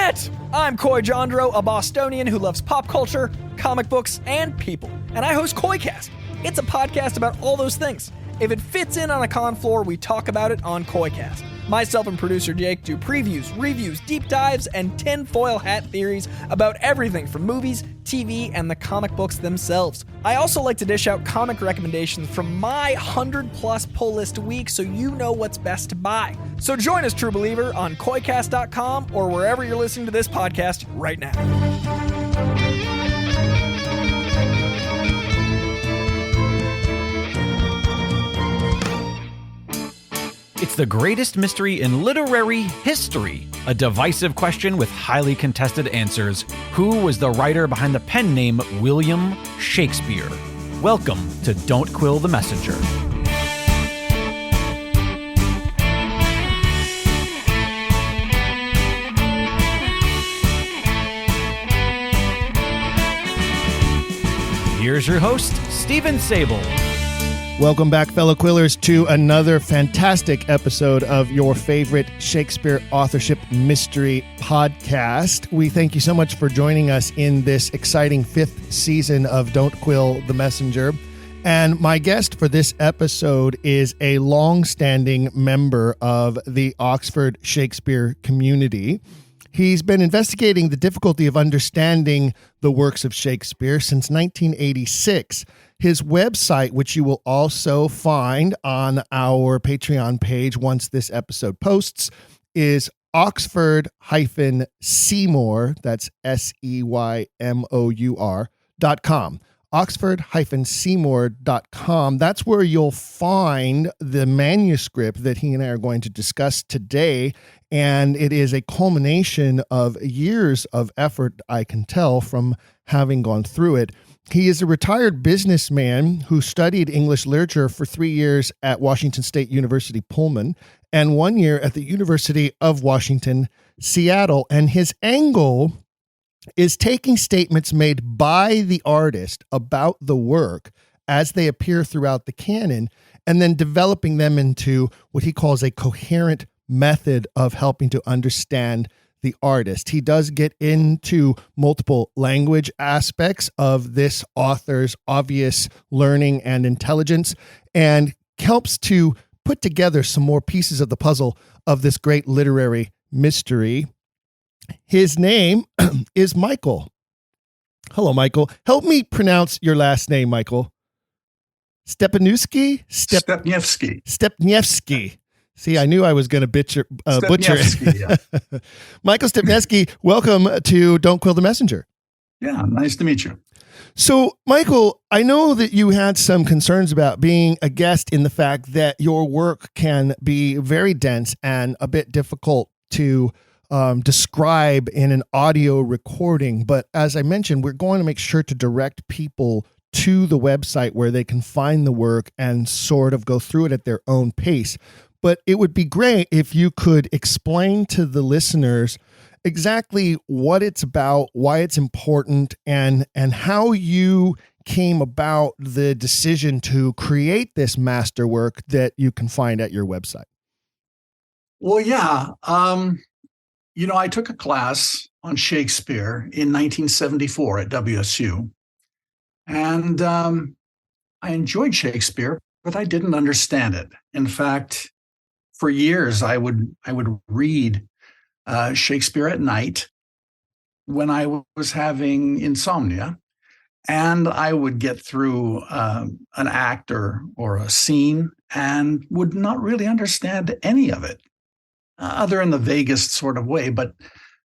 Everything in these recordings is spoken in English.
Internet! I'm Coy Jandro, a Bostonian who loves pop culture, comic books, and people. And I host Coycast. It's a podcast about all those things. If it fits in on a con floor, we talk about it on Coycast. Myself and producer Jake do previews, reviews, deep dives, and tinfoil hat theories about everything from movies, TV, and the comic books themselves. I also like to dish out comic recommendations from my 100-plus pull list a week so you know what's best to buy. So join us, True Believer, on Coycast.com or wherever you're listening to this podcast right now. It's the greatest mystery in literary history. A divisive question with highly contested answers. Who was the writer behind the pen name William Shakespeare? Welcome to Don't Quill the Messenger. Here's your host, Stephen Sable. Welcome back, fellow Quillers, to another fantastic episode of your favorite Shakespeare authorship mystery podcast. We thank you so much for joining us in this exciting fifth season of Don't Quill the Messenger. And my guest for this episode is a long-standing member of the Oxford Shakespeare community. He's been investigating the difficulty of understanding the works of Shakespeare since 1986. His website, which you will also find on our Patreon page once this episode posts, is Oxford-Seymour, that's Seymour.com. Oxford-Seymour.com. That's where you'll find the manuscript that he and I are going to discuss today. And it is a culmination of years of effort, I can tell, from having gone through it. He is a retired businessman who studied English literature for 3 years at Washington State University, Pullman, and 1 year at the University of Washington, Seattle. And his angle is taking statements made by the artist about the work as they appear throughout the canon, and then developing them into what he calls a coherent method of helping to understand the artist. He does get into multiple language aspects of this author's obvious learning and intelligence, and helps to put together some more pieces of the puzzle of this great literary mystery. His name is Michael. Hello, Michael. Help me pronounce your last name, Michael. Stepniewski? Stepniewski. See, I knew I was going to butcher it. Yeah. Michael Stepniewski, welcome to Don't Quill the Messenger. Yeah, nice to meet you. So, Michael, I know that you had some concerns about being a guest in the fact that your work can be very dense and a bit difficult to describe in an audio recording. But as I mentioned, we're going to make sure to direct people to the website where they can find the work and sort of go through it at their own pace. But it would be great if you could explain to the listeners exactly what it's about, why it's important, and how you came about the decision to create this masterwork that you can find at your website. Well, yeah. I took a class on Shakespeare in 1974 at WSU, and I enjoyed Shakespeare, but I didn't understand it. In fact, for years, I would read Shakespeare at night when I was having insomnia, and I would get through an act or a scene and would not really understand any of it, other in the vaguest sort of way. But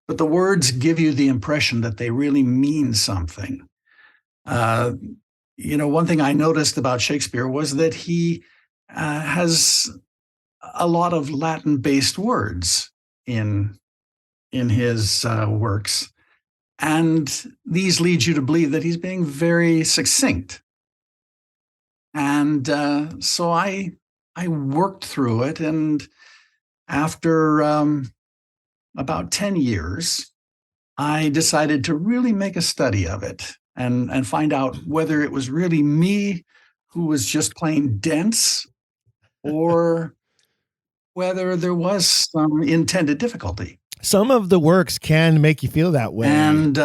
the words give you the impression that they really mean something. One thing I noticed about Shakespeare was that he has a lot of Latin-based words in his works, and these lead you to believe that he's being very succinct. And so I worked through it, and after about 10 years, I decided to really make a study of it and find out whether it was really me who was just plain dense, or whether there was some intended difficulty. Some of the works can make you feel that way. And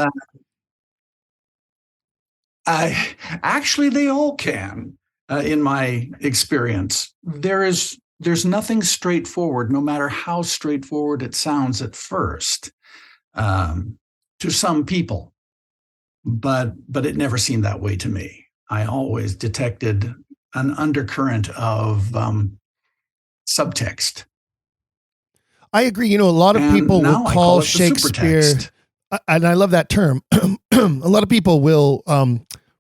actually, they all can, in my experience. There's nothing straightforward, no matter how straightforward it sounds at first, to some people. But it never seemed that way to me. I always detected an undercurrent of subtext. I agree. A lot of people will call Shakespeare, and I love that term. A lot of people will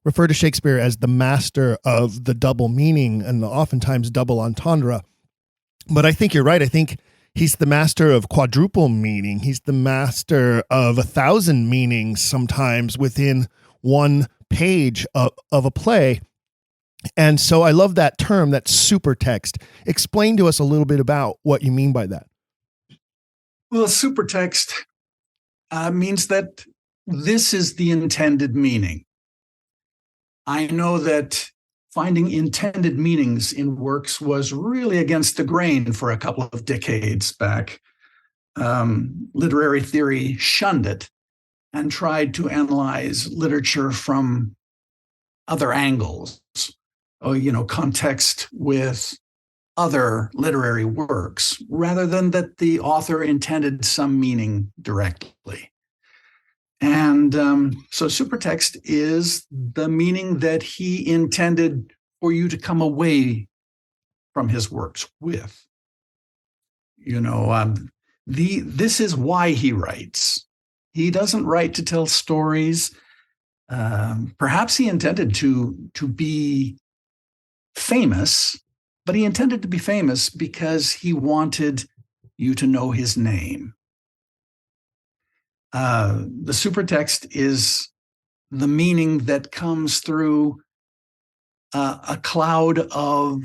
refer to Shakespeare as the master of the double meaning and oftentimes double entendre. But I think you're right. I think he's the master of quadruple meaning. He's the master of 1,000 meanings sometimes within one page of a play. And so I love that term, that supertext. Explain to us a little bit about what you mean by that. Well, supertext means that this is the intended meaning. I know that finding intended meanings in works was really against the grain for a couple of decades back. Literary theory shunned it and tried to analyze literature from other angles, context with other literary works, rather than that the author intended some meaning directly. And so supertext is the meaning that he intended for you to come away from his works with. This is why he writes. He doesn't write to tell stories. Perhaps he intended to be famous, but he intended to be famous because he wanted you to know his name. The supertext is the meaning that comes through a cloud of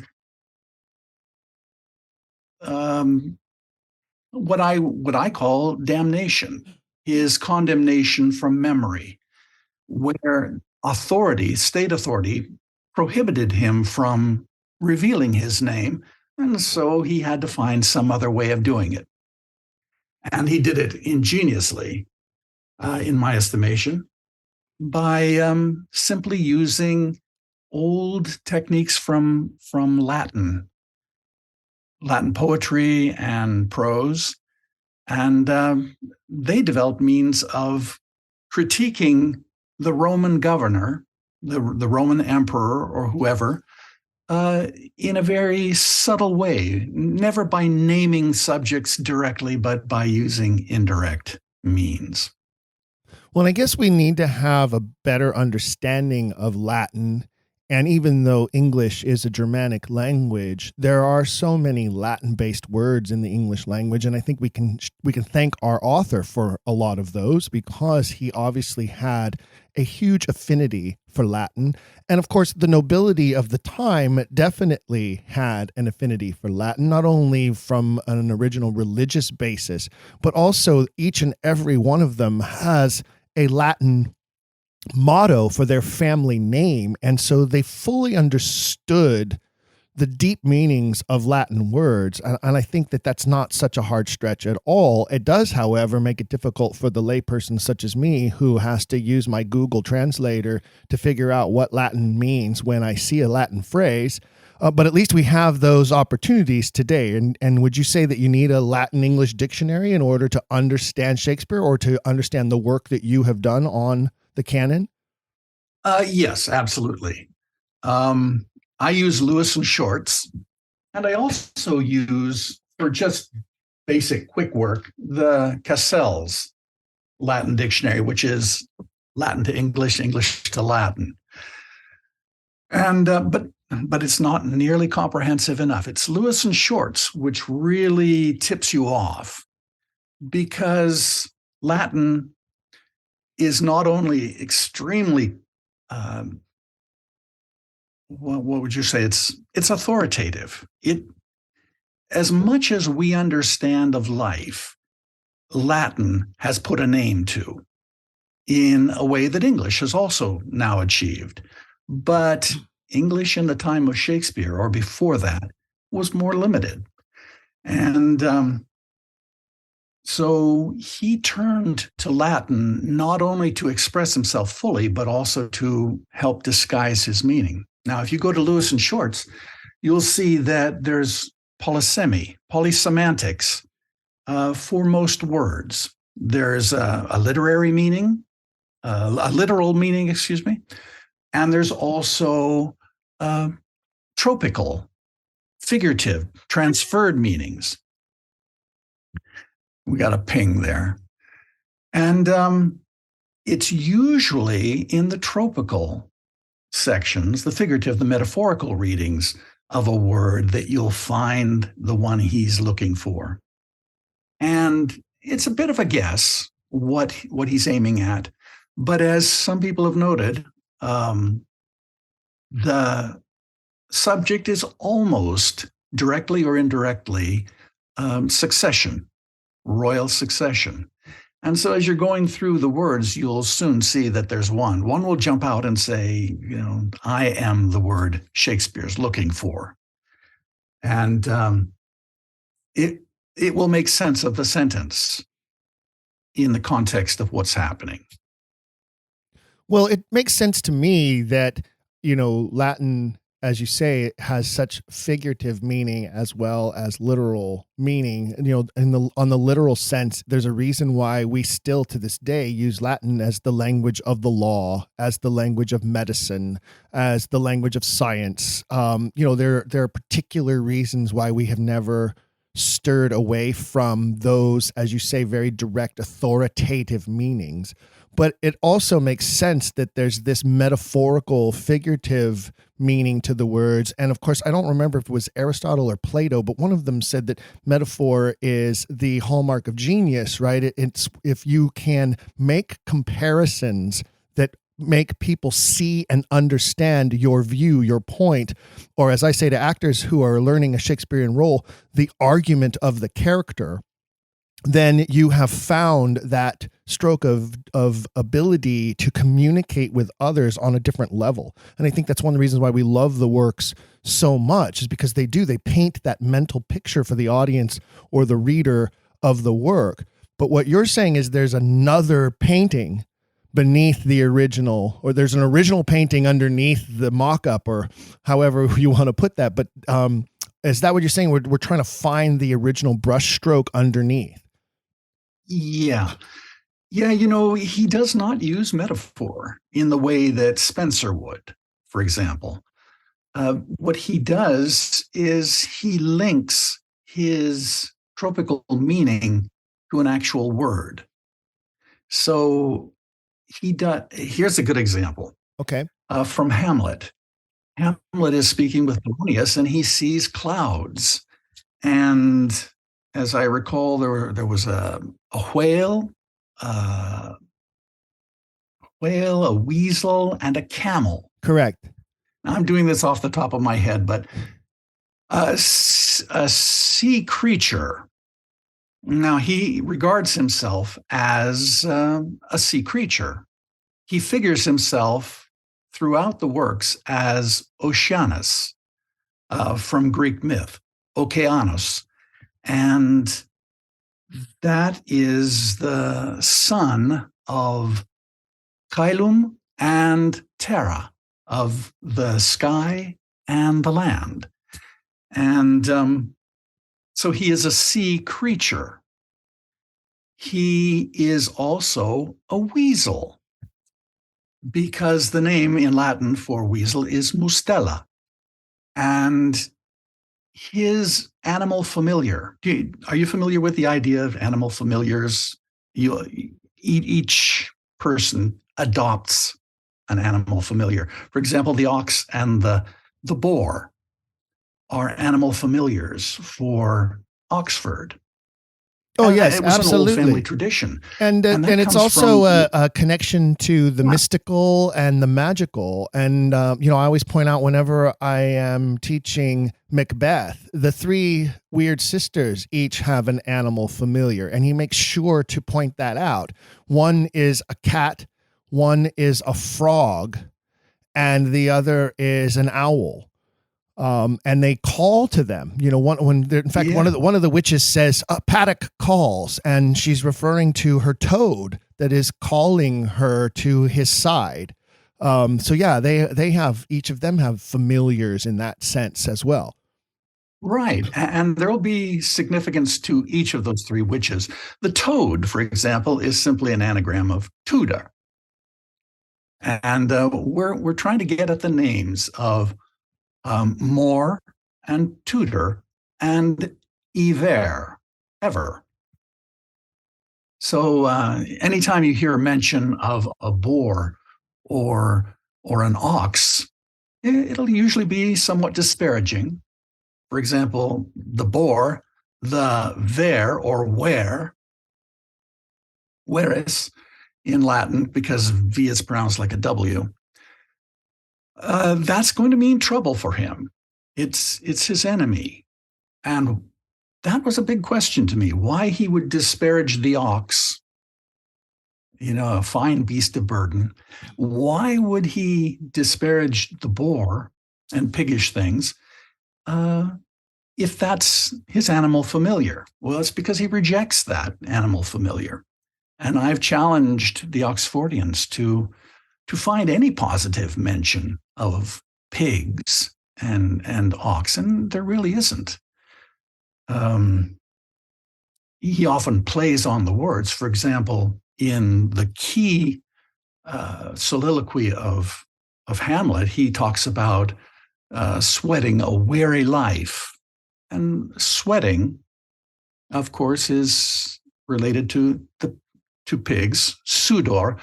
what I call damnation, his condemnation from memory, where state authority, prohibited him from revealing his name, and so he had to find some other way of doing it. And he did it ingeniously, in my estimation, by simply using old techniques from Latin poetry and prose, and they developed means of critiquing the Roman governor, the Roman emperor or whoever, in a very subtle way, never by naming subjects directly, but by using indirect means. Well, I guess we need to have a better understanding of Latin. And even though English is a Germanic language, there are so many Latin-based words in the English language, and I think we can thank our author for a lot of those, because he obviously had a huge affinity for Latin. And of course, the nobility of the time definitely had an affinity for Latin, not only from an original religious basis, but also each and every one of them has a Latin motto for their family name. And so they fully understood the deep meanings of Latin words. And I think that that's not such a hard stretch at all. It does, however, make it difficult for the layperson such as me, who has to use my Google translator to figure out what Latin means when I see a Latin phrase. But at least we have those opportunities today. And would you say that you need a Latin English dictionary in order to understand Shakespeare, or to understand the work that you have done on the canon? Yes, absolutely. I use Lewis and Short's, and I also use, for just basic quick work, the Cassell's Latin dictionary, which is Latin to English, English to Latin. And but it's not nearly comprehensive enough. It's Lewis and Short's which really tips you off, because Latin is not only extremely, what would you say? It's authoritative. As much as we understand of life, Latin has put a name to, in a way that English has also now achieved. But English in the time of Shakespeare, or before that, was more limited. And So he turned to Latin not only to express himself fully, but also to help disguise his meaning. Now, if you go to Lewis and Short's, you'll see that there's polysemy, polysemantics for most words. There's a literary meaning, a literal meaning, and there's also tropical, figurative, transferred meanings. We got a ping there. And it's usually in the tropical sections, the figurative, the metaphorical readings of a word that you'll find the one he's looking for. And it's a bit of a guess what he's aiming at. But as some people have noted, the subject is almost directly or indirectly succession. Royal succession. And so as you're going through the words, you'll soon see that there's one. One will jump out and say, I am the word Shakespeare's looking for. And it will make sense of the sentence in the context of what's happening. Well, it makes sense to me that, Latin, as you say, has such figurative meaning as well as literal meaning. On the literal sense, there's a reason why we still to this day use Latin as the language of the law, as the language of medicine, as the language of science. There are particular reasons why we have never stirred away from those, as you say, very direct, authoritative meanings. But it also makes sense that there's this metaphorical, figurative meaning to the words. And of course, I don't remember if it was Aristotle or Plato, but one of them said that metaphor is the hallmark of genius, right? It's if you can make comparisons that make people see and understand your view, your point, or as I say to actors who are learning a Shakespearean role, the argument of the character, then you have found that stroke of ability to communicate with others on a different level. And I think that's one of the reasons why we love the works so much, is because they paint that mental picture for the audience or the reader of the work. But what you're saying is there's another painting beneath the original, or there's an original painting underneath the mock-up, or however you want to put that. But is that what you're saying? We're trying to find the original brush stroke underneath. Yeah. He does not use metaphor in the way that Spenser would, for example. What he does is he links his tropical meaning to an actual word. So here's a good example. Okay. From Hamlet. Hamlet is speaking with Polonius, and he sees clouds. And as I recall, there was a whale, a weasel, and a camel. Correct. Now, I'm doing this off the top of my head, but a sea creature. Now, he regards himself as a sea creature. He figures himself throughout the works as Oceanus from Greek myth, Okeanos. And that is the son of Caelum and Terra, of the sky and the land. And so he is a sea creature. He is also a weasel, because the name in Latin for weasel is mustela. And his animal familiar, are you familiar with the idea of animal familiars? Each person adopts an animal familiar. For example, the ox and the boar are animal familiars for Oxford. Oh, yes, it was absolutely. an old family tradition. And it's also a connection to the mystical and the magical. And, I always point out whenever I am teaching Macbeth, the three weird sisters each have an animal familiar. And he makes sure to point that out. One is a cat, one is a frog, and the other is an owl. And they call to them. In fact, one of the witches says, "Paddock calls," and she's referring to her toad that is calling her to his side. They have, each of them have familiars in that sense as well. Right. And there'll be significance to each of those three witches. The toad, for example, is simply an anagram of Tuda. And we're trying to get at the names of More and Tutor and Iver, ever. So anytime you hear a mention of a boar or an ox, it'll usually be somewhat disparaging. For example, the boar, the ver or veris in Latin, because V is pronounced like a W. That's going to mean trouble for him. It's his enemy. And that was a big question to me, why he would disparage the ox, a fine beast of burden. Why would he disparage the boar and piggish things if that's his animal familiar? Well, it's because he rejects that animal familiar. And I've challenged the Oxfordians to find any positive mention of pigs and ox, and there really isn't. He often plays on the words. For example, in the key soliloquy of Hamlet, he talks about sweating a weary life. And sweating, of course, is related to pigs. Sudor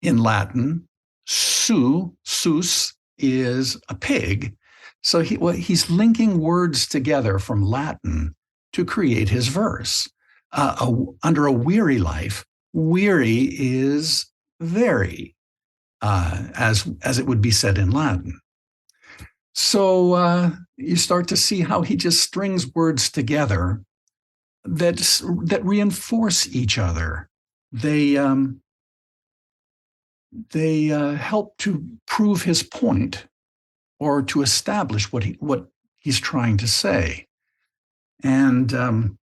in Latin, sus is a pig. So he's linking words together from Latin to create his verse. Under a weary life, weary is very, as it would be said in Latin. So you start to see how he just strings words together that reinforce each other. They help to prove his point or to establish what he's trying to say. And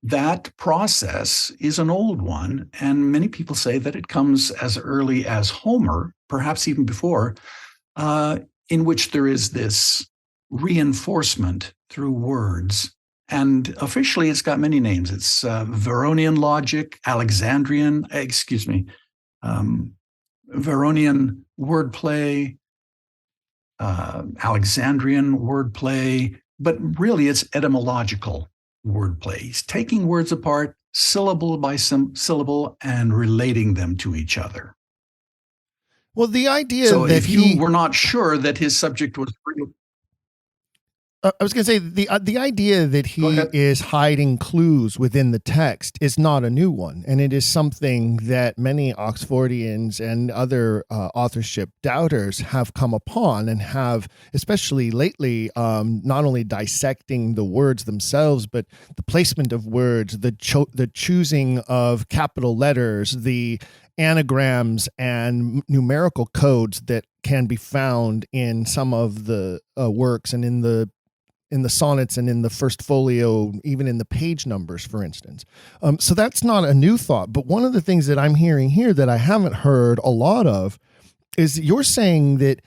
that process is an old one, and many people say that it comes as early as Homer, perhaps even before, in which there is this reinforcement through words. And officially, it's got many names. It's Veronian logic, Veronian wordplay, Alexandrian wordplay, but really it's etymological wordplay. He's taking words apart, syllable by syllable, and relating them to each other. Well, the idea so that if you were not sure that his subject was real, I was going to say the idea that he is hiding clues within the text is not a new one, and it is something that many Oxfordians and other authorship doubters have come upon and have, especially lately, not only dissecting the words themselves, but the placement of words, the choosing of capital letters, the anagrams and numerical codes that can be found in some of the works and in the sonnets and in the first folio, even in the page numbers, for instance. So that's not a new thought. But one of the things that I'm hearing here that I haven't heard a lot of is you're saying that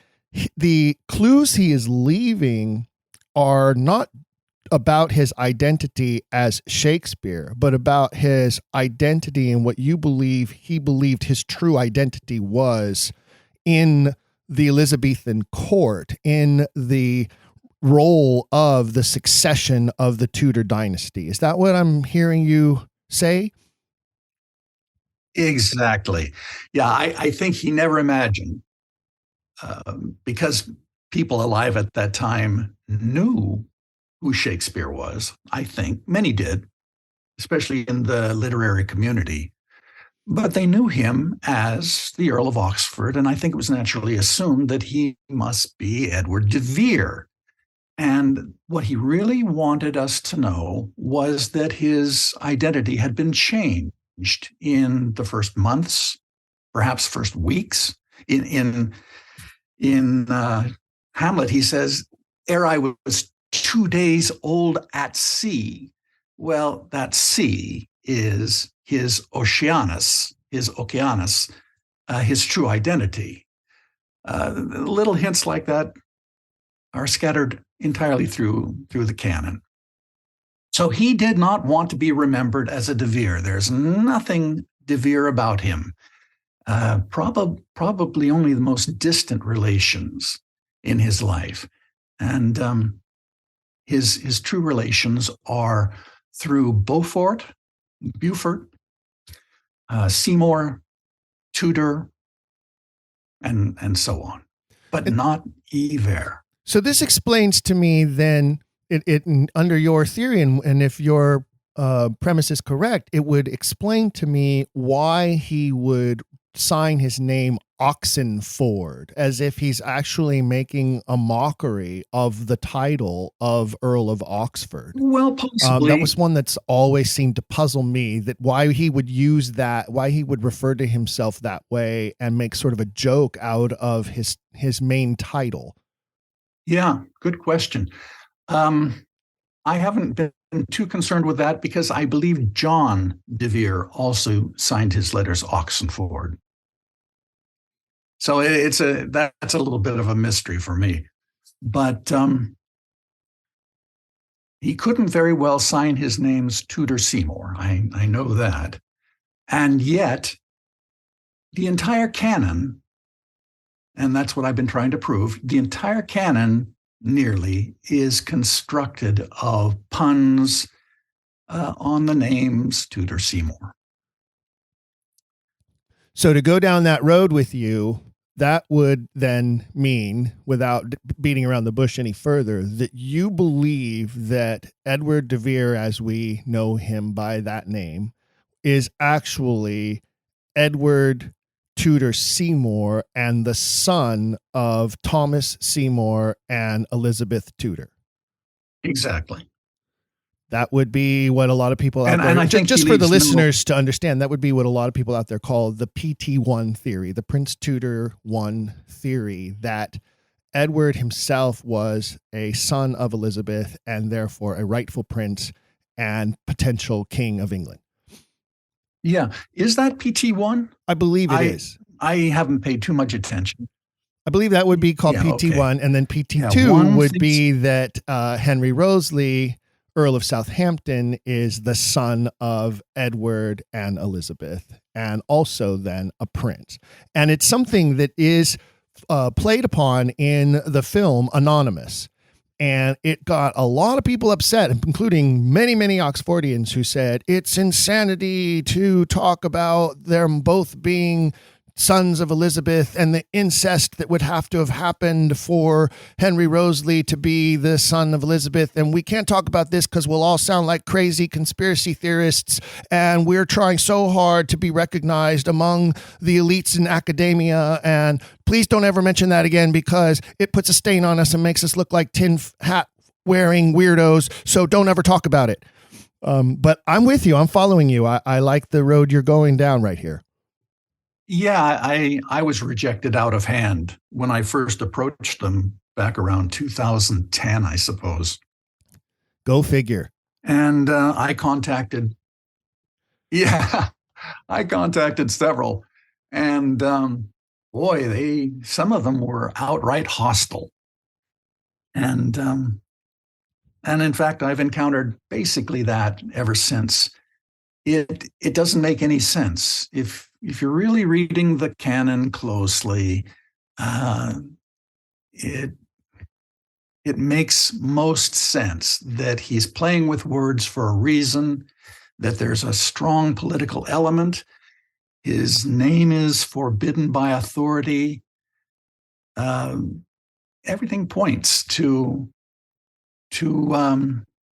the clues he is leaving are not about his identity as Shakespeare, but about his identity and what you believe he believed his true identity was in the Elizabethan court, in the role of the succession of the Tudor dynasty. Is that what I'm hearing you say? Exactly. Yeah, I think he never imagined, because people alive at that time knew who Shakespeare was. I think many did, especially in the literary community. But they knew him as the Earl of Oxford, and I think it was naturally assumed that he must be Edward de Vere. And what he really wanted us to know was that his identity had been changed in the first months, perhaps first weeks, in Hamlet, he says, ere I was 2 days old at sea. Well, that sea is his Oceanus, his true identity. Little hints like that are scattered entirely through the canon. So he did not want to be remembered as a De Vere. There's nothing De Vere about him. Probably only the most distant relations in his life. And his true relations are through Beaufort, Seymour, Tudor, and so on, but not Yver. So this explains to me then, it under your theory, and if your premise is correct, it would explain to me why he would sign his name Oxenford, as if he's actually making a mockery of the title of Earl of Oxford. Well, possibly. That was one that's always seemed to puzzle me, that why he would use that, why he would refer to himself that way and make sort of a joke out of his main title. Yeah, good question. I haven't been too concerned with that because I believe John De Vere also signed his letters Oxenford. So that's a little bit of a mystery for me. But he couldn't very well sign his names Tudor Seymour. I know that. And yet, the entire canon, and that's what I've been trying to prove, the entire canon nearly is constructed of puns on the names Tudor Seymour. So to go down that road with you, that would then mean, without beating around the bush any further, that you believe that Edward de Vere, as we know him by that name, is actually Edward Tudor Seymour and the son of Thomas Seymour and Elizabeth Tudor. Exactly. That would be what a lot of people out there, and I think just for the listeners to understand, that would be what a lot of people out there call the PT1 theory, the Prince Tudor 1 theory, that Edward himself was a son of Elizabeth and therefore a rightful prince and potential king of England. Yeah. Is that PT1? I believe it is. I haven't paid too much attention. I believe that would be called PT1, and then PT2 would be that Henry Roseley, Earl of Southampton, is the son of Edward and Elizabeth, and also then a prince. And it's something that is played upon in the film Anonymous. And it got a lot of people upset, including many, many Oxfordians who said it's insanity to talk about them both being sons of Elizabeth and the incest that would have to have happened for Henry Roseley to be the son of Elizabeth. And we can't talk about this because we'll all sound like crazy conspiracy theorists. And we're trying so hard to be recognized among the elites in academia. And please don't ever mention that again because it puts a stain on us and makes us look like tin hat wearing weirdos. So don't ever talk about it. But I'm with you. I'm following you. I like the road you're going down right here. Yeah, I was rejected out of hand when I first approached them back around 2010, I suppose. Go figure. And I contacted several. And boy, some of them were outright hostile. And in fact, I've encountered basically that ever since. It doesn't make any sense. If you're really reading the canon closely, it makes most sense that he's playing with words for a reason, that there's a strong political element. His name is forbidden by authority. Everything points to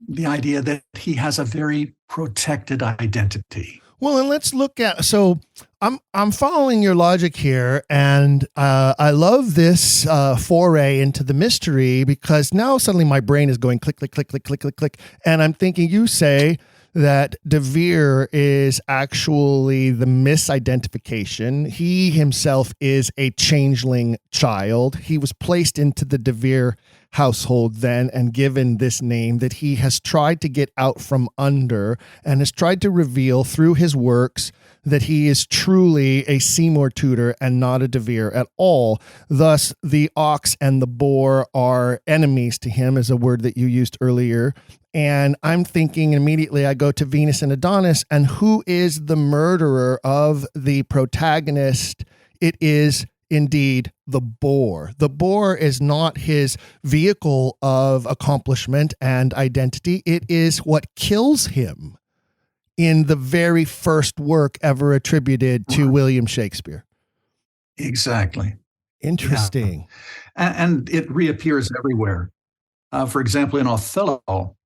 the idea that he has a very protected identity. Well, and let's look at, so I'm following your logic here, and I love this foray into the mystery because now suddenly my brain is going click, click, click, click, click, click, click, and I'm thinking you say that De Vere is actually the misidentification. He himself is a changeling child. He was placed into the De Vere household then and given this name that he has tried to get out from under and has tried to reveal through his works that he is truly a Seymour Tudor and not a De Vere at all. Thus, the ox and the boar are enemies to him, is a word that you used earlier. And I'm thinking immediately, I go to Venus and Adonis, and who is the murderer of the protagonist? It is indeed the boar. The boar is not his vehicle of accomplishment and identity. It is what kills him in the very first work ever attributed to William Shakespeare. Exactly. Interesting. Yeah. And it reappears everywhere. For example, in Othello,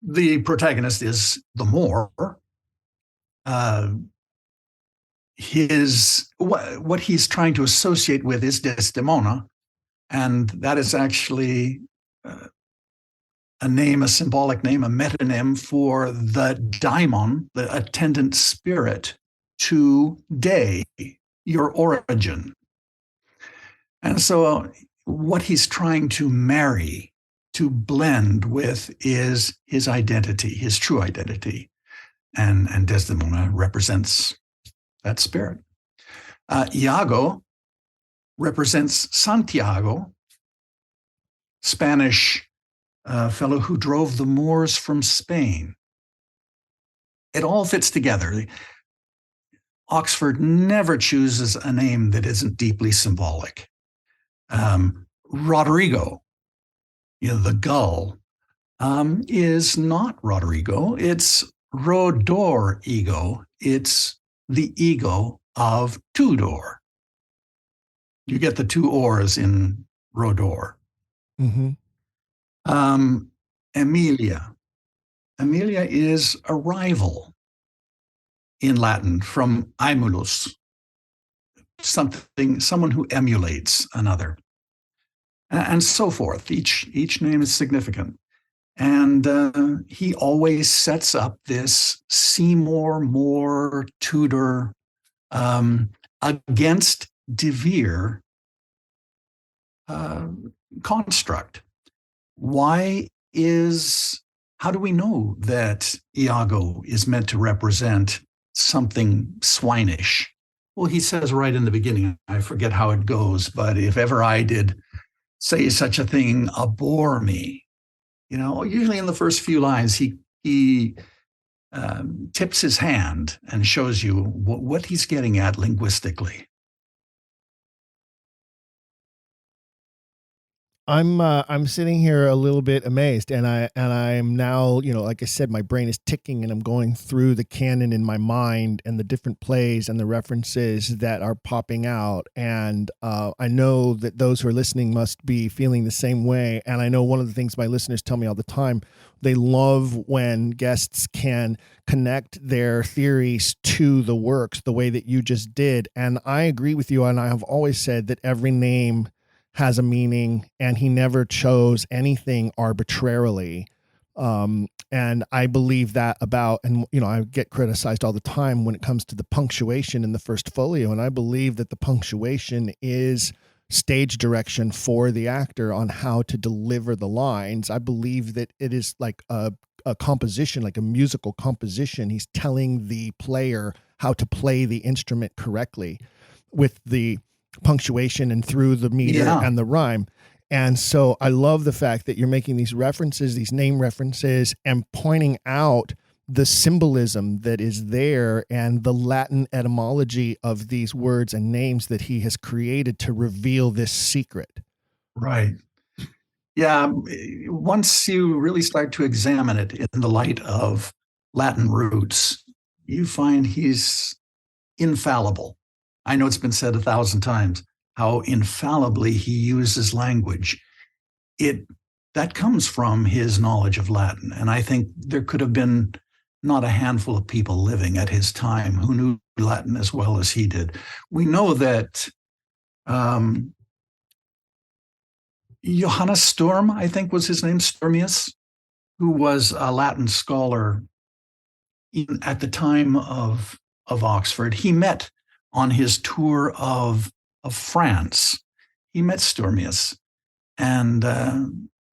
the protagonist is the Moor. What he's trying to associate with is Desdemona, and that is actually a name, a symbolic name, a metonym for the daimon, the attendant spirit to day, your origin. And so what he's trying to marry, to blend with, is his identity, his true identity. And Desdemona represents that spirit. Iago represents Santiago, Spanish fellow who drove the Moors from Spain. It all fits together. Oxford never chooses a name that isn't deeply symbolic. Rodrigo, the gull, is not Rodrigo. It's Rodor-ego. It's the ego of Tudor. You get the two oars in Rodor. Mm-hmm. Emilia. Emilia is a rival in Latin from aemulus, someone who emulates another, and so forth. Each name is significant. And he always sets up this Seymour, Moore, Tudor against De Vere construct. How do we know that Iago is meant to represent something swinish? Well, he says right in the beginning, I forget how it goes, but if ever I did say such a thing, abhor me. Usually in the first few lines, he tips his hand and shows you what he's getting at linguistically. I'm sitting here a little bit amazed, and I'm now, like I said, my brain is ticking, and I'm going through the canon in my mind and the different plays and the references that are popping out. And I know that those who are listening must be feeling the same way. And I know one of the things my listeners tell me all the time, they love when guests can connect their theories to the works the way that you just did. And I agree with you. And I have always said that every name has a meaning, and he never chose anything arbitrarily. And I believe that about, and I get criticized all the time when it comes to the punctuation in the first folio. And I believe that the punctuation is stage direction for the actor on how to deliver the lines. I believe that it is like a composition, like a musical composition. He's telling the player how to play the instrument correctly with the punctuation and through the meter and the rhyme. And so I love the fact that you're making these references, these name references, and pointing out the symbolism that is there and the Latin etymology of these words and names that he has created to reveal this secret. Right. Yeah. Once you really start to examine it in the light of Latin roots, you find he's infallible. I know it's been said 1,000 times how infallibly he uses language. That comes from his knowledge of Latin. And I think there could have been not a handful of people living at his time who knew Latin as well as he did. We know that Johannes Sturm, I think was his name, Sturmius, who was a Latin scholar at the time of Oxford. He met on his tour of France. He met Sturmius, and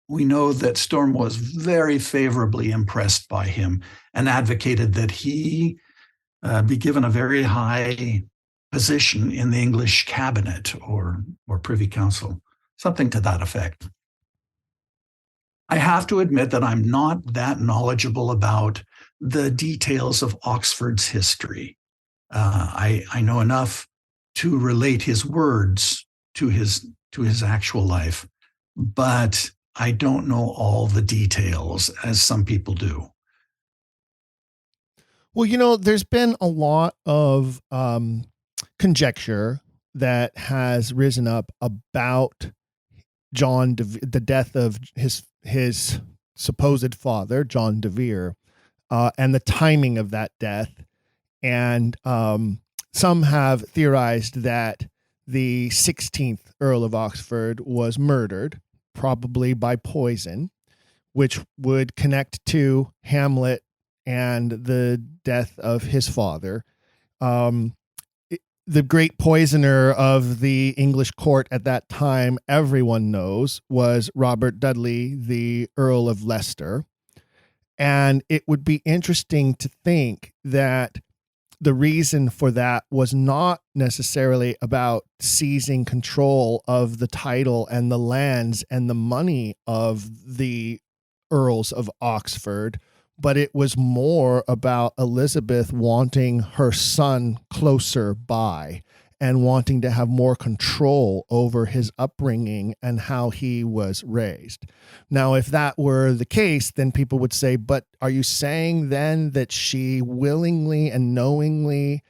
we know that Sturm was very favorably impressed by him and advocated that he be given a very high position in the English cabinet or Privy Council, something to that effect. I have to admit that I'm not that knowledgeable about the details of Oxford's history. I know enough to relate his words to his actual life, but I don't know all the details as some people do. Well, there's been a lot of conjecture that has risen up about the death of his supposed father, John de Vere, and the timing of that death. And some have theorized that the 16th Earl of Oxford was murdered, probably by poison, which would connect to Hamlet and the death of his father. The great poisoner of the English court at that time, everyone knows, was Robert Dudley, the Earl of Leicester. And it would be interesting to think that the reason for that was not necessarily about seizing control of the title and the lands and the money of the Earls of Oxford, but it was more about Elizabeth wanting her son closer by and wanting to have more control over his upbringing and how he was raised. Now, if that were the case, then people would say, but are you saying then that she willingly and knowingly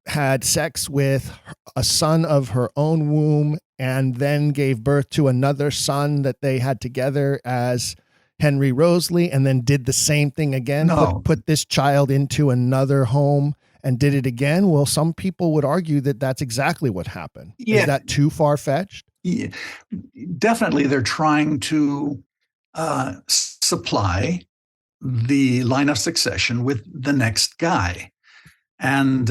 had sex with a son of her own womb and then gave birth to another son that they had together as Henry Roseley, and then did the same thing again, No. put this child into another home and did it again? Well, some people would argue that that's exactly what happened. Yeah. Is that too far-fetched? Yeah, definitely, they're trying to supply the line of succession with the next guy. And,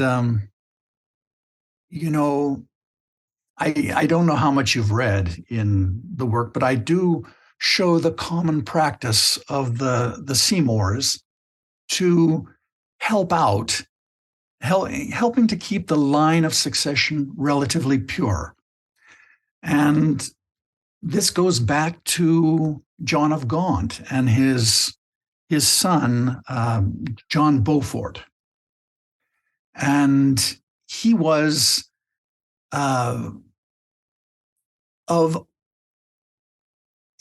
I don't know how much you've read in the work, but I do show the common practice of the Seymours to help out, helping to keep the line of succession relatively pure. And this goes back to John of Gaunt and his son, John Beaufort. And he was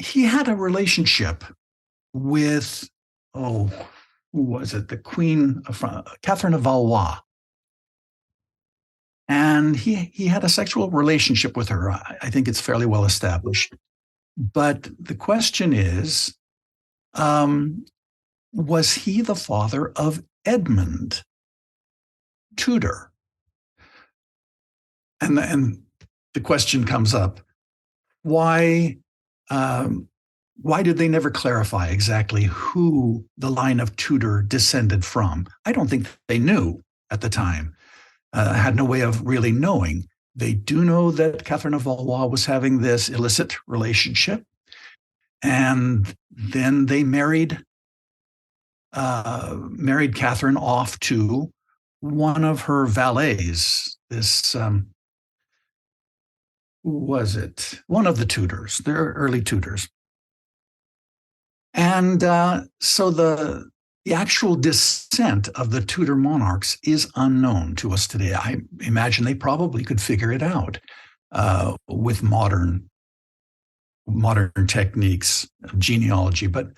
he had a relationship with, who was it? The Queen of Catherine of Valois. And he had a sexual relationship with her. I think it's fairly well established. But the question is, was he the father of Edmund Tudor? And the question comes up, why did they never clarify exactly who the line of Tudor descended from? I don't think they knew at the time. Had no way of really knowing. They do know that Catherine of Valois was having this illicit relationship, and then they married Catherine off to one of her valets. This who was it? One of the Tudors, their early Tudors. And so the actual descent of the Tudor monarchs is unknown to us today. I imagine they probably could figure it out with modern techniques of genealogy, but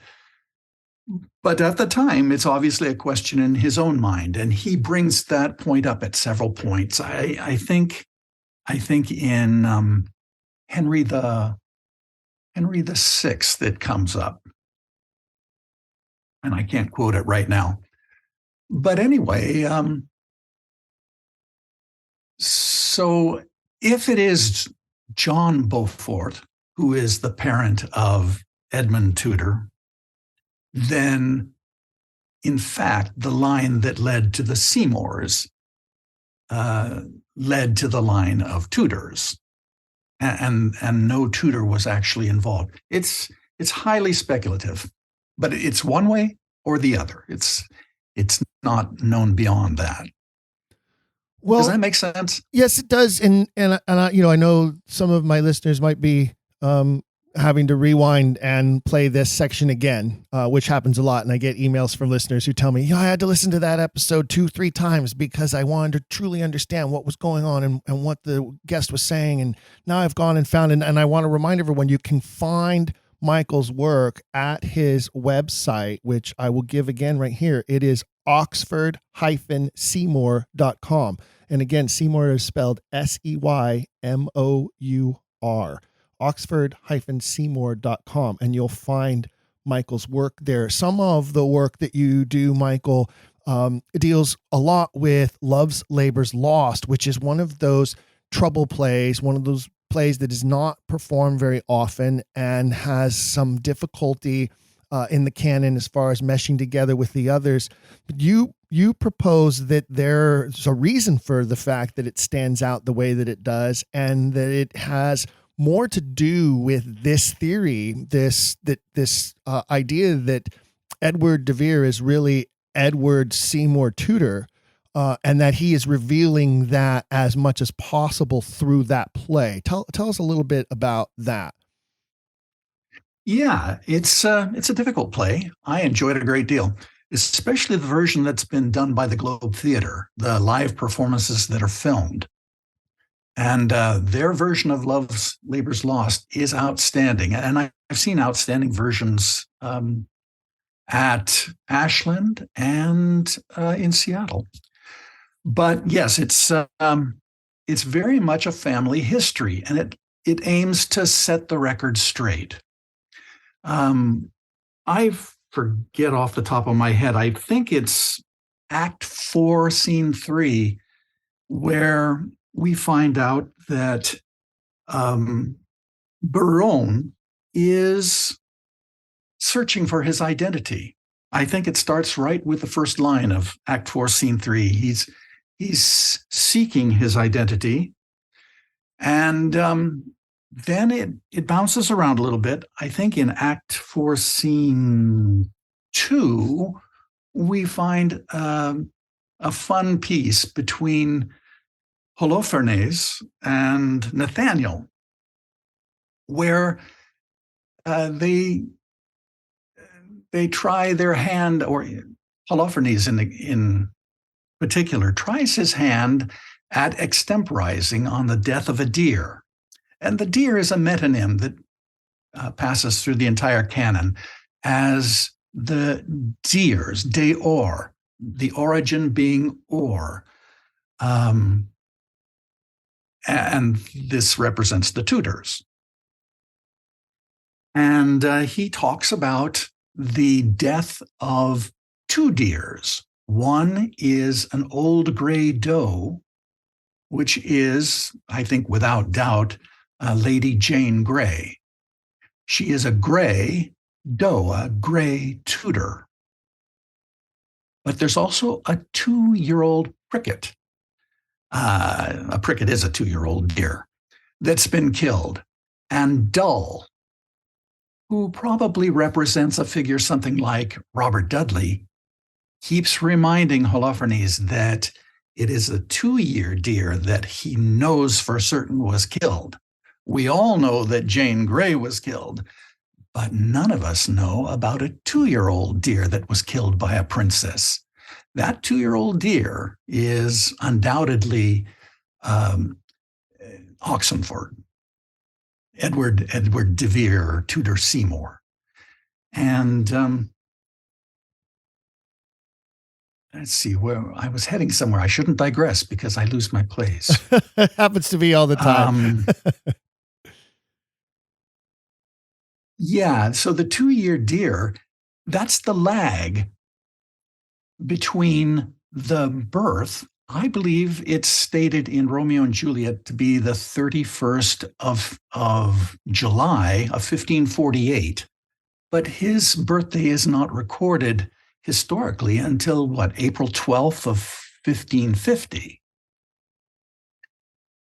at the time, it's obviously a question in his own mind, and he brings that point up at several points. I think in Henry the Sixth it comes up, and I can't quote it right now. But anyway, so if it is John Beaufort who is the parent of Edmund Tudor, then in fact, the line that led to the Seymours led to the line of Tudors, and no Tudor was actually involved. It's highly speculative, but it's one way or the other. It's not known beyond that. Well, does that make sense? Yes, it does. And I, I know some of my listeners might be having to rewind and play this section again, which happens a lot. And I get emails from listeners who tell me, I had to listen to that episode 2-3 times because I wanted to truly understand what was going on and what the guest was saying. And now I've gone and found, and I want to remind everyone, you can find Michael's work at his website, which I will give again right here. It is oxford-seymour.com. And again, Seymour is spelled Seymour, oxford-seymour.com. And you'll find Michael's work there. Some of the work that you do, Michael, deals a lot with Love's Labour's Lost, which is one of those trouble plays, one of those plays that is not performed very often and has some difficulty in the canon as far as meshing together with the others. But you propose that there's a reason for the fact that it stands out the way that it does, and that it has more to do with this theory, this idea that Edward de Vere is really Edward Seymour Tudor, and that he is revealing that as much as possible through that play. Tell us a little bit about that. Yeah, it's a difficult play. I enjoyed it a great deal, especially the version that's been done by the Globe Theatre, the live performances that are filmed. And their version of Love's Labour's Lost is outstanding. And I've seen outstanding versions at Ashland and in Seattle. But yes, it's very much a family history, and it aims to set the record straight. I forget off the top of my head. I think it's Act 4, Scene 3, where we find out that Baron is searching for his identity. I think it starts right with the first line of Act 4, Scene 3. He's seeking his identity, and then it bounces around a little bit. I think in Act 4, Scene 2, we find a fun piece between Holofernes and Nathaniel, where they try their hand, or Holofernes in particular tries his hand at extemporizing on the death of a deer. And the deer is a metonym that passes through the entire canon as the deers, deor, the origin being or. And this represents the Tudors. And he talks about the death of two deers. One is an old gray doe, which is, I think without doubt, Lady Jane Grey. She is a gray doe, a gray Tudor. But there's also a 2-year-old pricket. A pricket is a 2-year-old deer that's been killed. And Dull, who probably represents a figure something like Robert Dudley, keeps reminding Holofernes that it is a 2-year deer that he knows for certain was killed. We all know that Jane Grey was killed, but none of us know about a 2-year-old deer that was killed by a princess. That 2-year-old deer is undoubtedly Oxenford, Edward de Vere, Tudor Seymour. And let's see, where I was heading somewhere. I shouldn't digress because I lose my place. It happens to be all the time. Yeah, so the 2-year deer, that's the lag between the birth. I believe it's stated in Romeo and Juliet to be the 31st of July of 1548. but his birthday is not recorded historically until April 12th of 1550.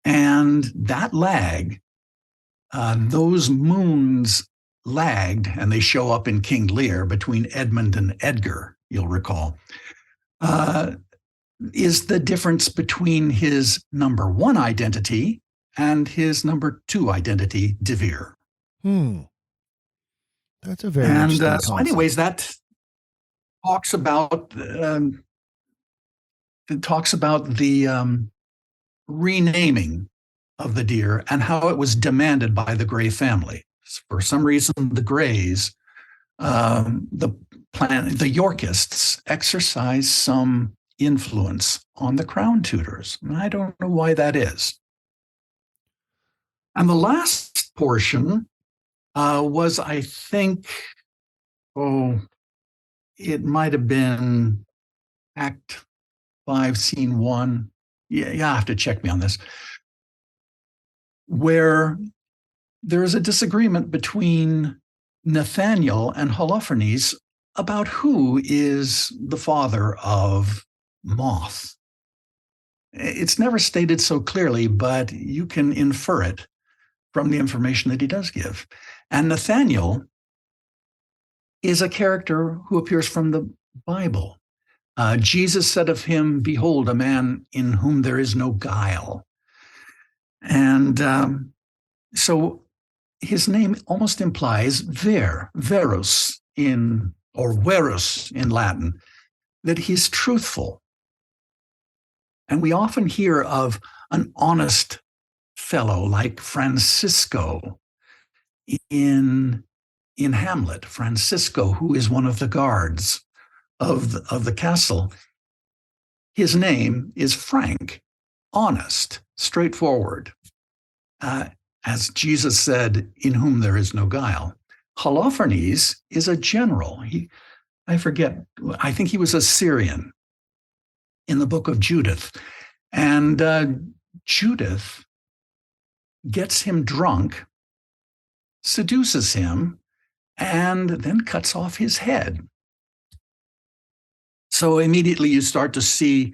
And that lag, those moons lagged, and they show up in King Lear between Edmund and Edgar, you'll recall, is the difference between his number 1 identity and his number 2 identity, De Vere. That's a very interesting concept. So anyways, that talks about the renaming of the deer and how it was demanded by the Gray family. For some reason, the Grays, the Yorkists, exercise some influence on the Crown Tutors. And I don't know why that is. And the last portion was, I think, it might have been Act 5, Scene 1. Yeah, I have to check me on this. Where there is a disagreement between Nathaniel and Holofernes about who is the father of Moth. It's never stated so clearly, but you can infer it from the information that he does give. And Nathaniel is a character who appears from the Bible. Jesus said of him, "Behold, a man in whom there is no guile." And so his name almost implies verus or verus in Latin, that he's truthful. And we often hear of an honest fellow like Francisco in Hamlet. Francisco, who is one of the guards of the castle. His name is Frank, honest, straightforward. As Jesus said, "In whom there is no guile." Holofernes is a general. I think he was a Syrian in the book of Judith. And Judith gets him drunk, seduces him, and then cuts off his head. So immediately you start to see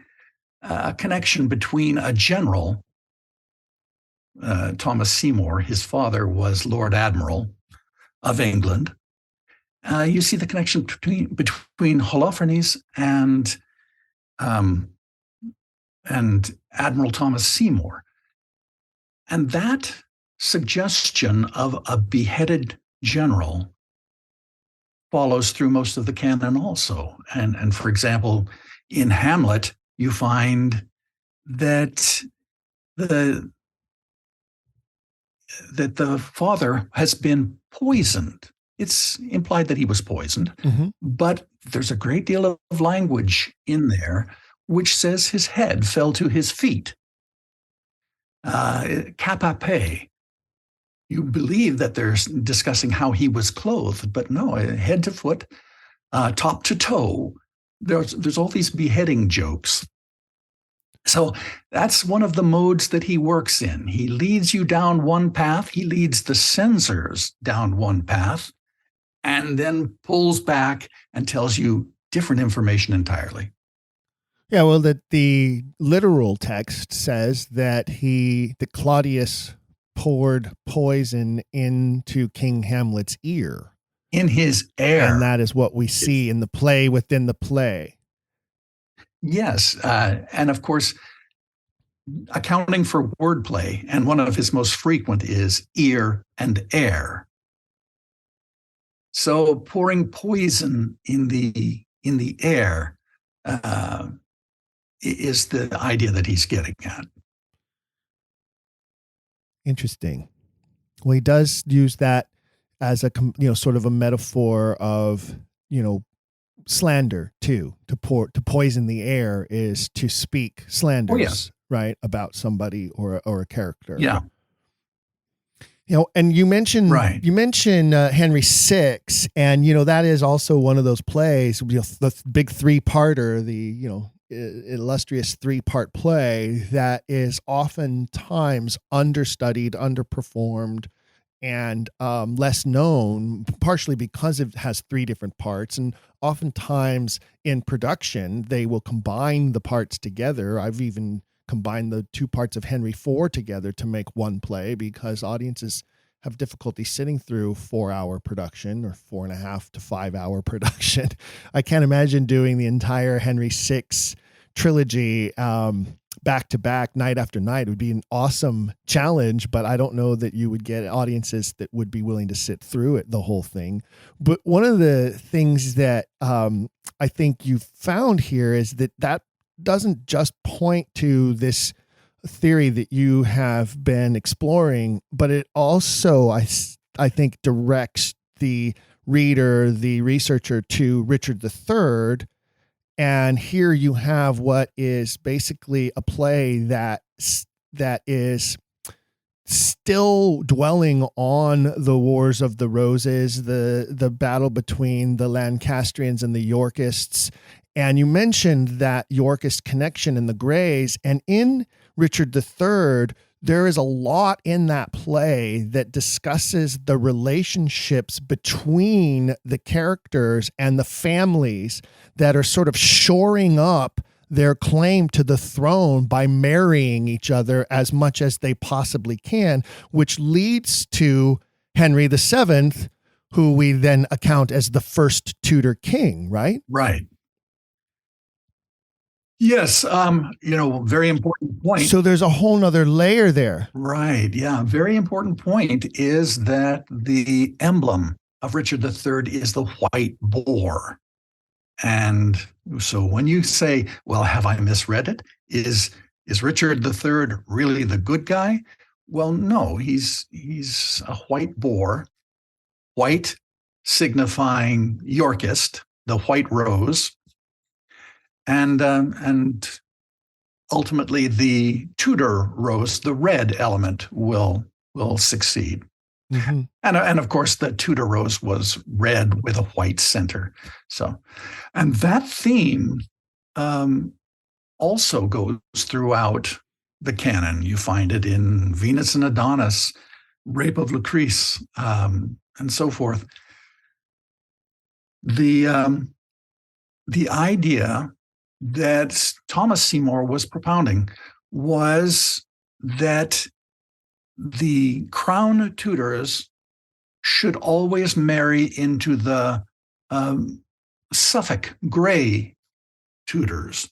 a connection between a general, Thomas Seymour. His father was Lord Admiral of England. You see the connection between Holofernes and Admiral Thomas Seymour. And that suggestion of a beheaded general follows through most of the canon also. And for example, in Hamlet, you find that the father has been poisoned. It's implied that he was poisoned, but there's a great deal of language in there which says his head fell to his feet. Capape. You believe that they're discussing how he was clothed, but no, head to foot, top to toe. There's all these beheading jokes. So that's one of the modes that he works in. He leads you down one path. He leads the censors down one path, and then pulls back and tells you different information entirely. Yeah, well, the literal text says that Claudius poured poison into King Hamlet's ear. In his ear. And that is what we see in the play within the play. Yes. And of course, accounting for wordplay, and one of his most frequent is ear and air. So pouring poison in the air is the idea that he's getting at. Interesting. Well, he does use that as a sort of a metaphor of slander too. To poison the air is to speak slanders, right, about somebody or a character. Yeah. And you mentioned Henry VI, and that is also one of those plays. The big 3-parter, the illustrious 3-part play that is oftentimes understudied, underperformed, and less known, partially because it has three different parts. And oftentimes in production, they will combine the parts together. I've even combined the two parts of Henry IV together to make one play, because audiences have difficulty sitting through 4-hour production or 4.5 to 5 hour production. I can't imagine doing the entire Henry VI trilogy back to back, night after night. It would be an awesome challenge, but I don't know that you would get audiences that would be willing to sit through it, the whole thing. But one of the things that I think you found here is that doesn't just point to this theory that you have been exploring, but it also, I think, directs the reader, the researcher, to Richard III. And here you have what is basically a play that is still dwelling on the Wars of the Roses, the battle between the Lancastrians and the Yorkists. And you mentioned that Yorkist connection in the Greys, and in Richard III, there is a lot in that play that discusses the relationships between the characters and the families that are sort of shoring up their claim to the throne by marrying each other as much as they possibly can, which leads to Henry VII, who we then account as the first Tudor king, right? Right. Yes, very important point. So there's a whole nother layer there. Right, yeah. Very important point is that the emblem of Richard III is the white boar. And so when you say, well, have I misread it? Is Richard III really the good guy? Well, no, he's a white boar, white signifying Yorkist, the white rose. And ultimately, the Tudor rose, the red element, will succeed. Mm-hmm. And of course, the Tudor rose was red with a white center. So, and that theme also goes throughout the canon. You find it in Venus and Adonis, Rape of Lucrece, and so forth. The idea that Thomas Seymour was propounding was that the crown Tudors should always marry into the Suffolk Grey Tudors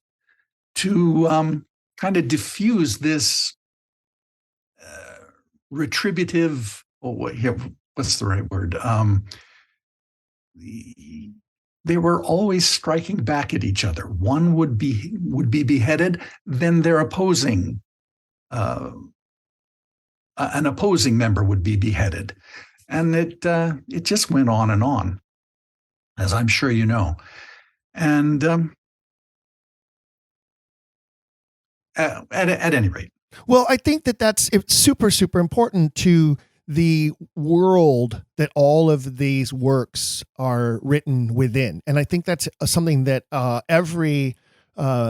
to kind of diffuse this retributive, what's the right word? They were always striking back at each other. One would be beheaded, then their opposing, an opposing member would be beheaded, and it just went on, as I'm sure you know. And at any rate, well, I think it's super, super important to the world that all of these works are written within. And I think that's something that every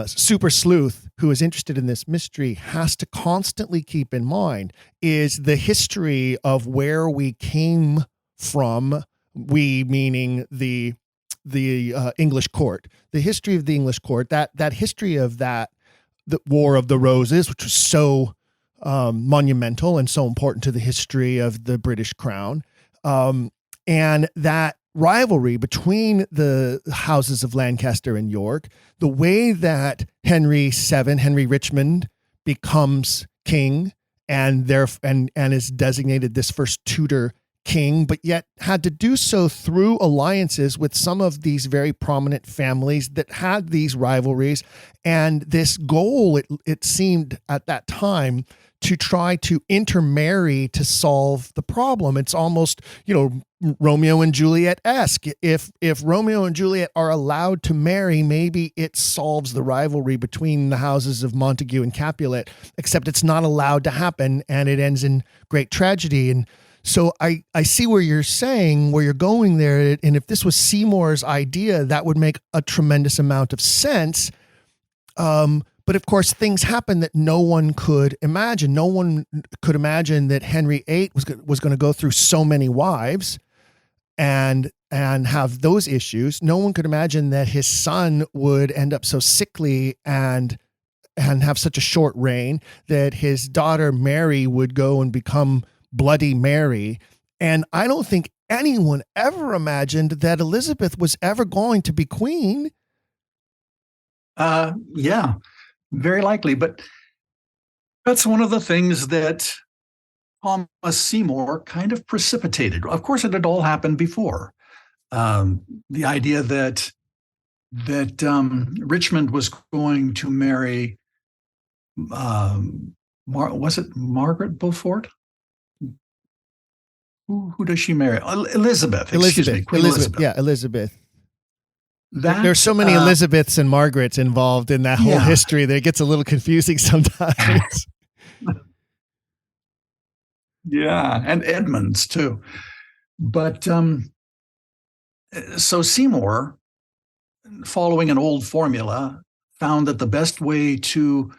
super sleuth who is interested in this mystery has to constantly keep in mind, is the history of where we came from, we meaning the English court, the history of the English court, that history of the War of the Roses, which was so monumental and so important to the history of the British crown. And that rivalry between the houses of Lancaster and York, the way that Henry Richmond becomes king and is designated this first Tudor king, but yet had to do so through alliances with some of these very prominent families that had these rivalries, and this goal, it seemed at that time, to try to intermarry to solve the problem. It's almost, Romeo and Juliet-esque. If Romeo and Juliet are allowed to marry, maybe it solves the rivalry between the houses of Montague and Capulet, except it's not allowed to happen, and it ends in great tragedy. And so I see where you're going there. And if this was Seymour's idea, that would make a tremendous amount of sense. But of course, things happened that no one could imagine. No one could imagine that Henry VIII was going to go through so many wives and have those issues. No one could imagine that his son would end up so sickly and have such a short reign, that his daughter Mary would go and become Bloody Mary. And I don't think anyone ever imagined that Elizabeth was ever going to be queen. Yeah, very likely. But that's one of the things that Thomas Seymour kind of precipitated. Of course, it had all happened before. The idea that Richmond was going to marry, was it Margaret Beaufort? Who does she marry? Elizabeth. Excuse me, Queen Elizabeth. Yeah, Elizabeth. There's so many Elizabeths and Margarets involved in that whole history that it gets a little confusing sometimes. Yeah, and Edmonds too. But so Seymour, following an old formula, found that the best way to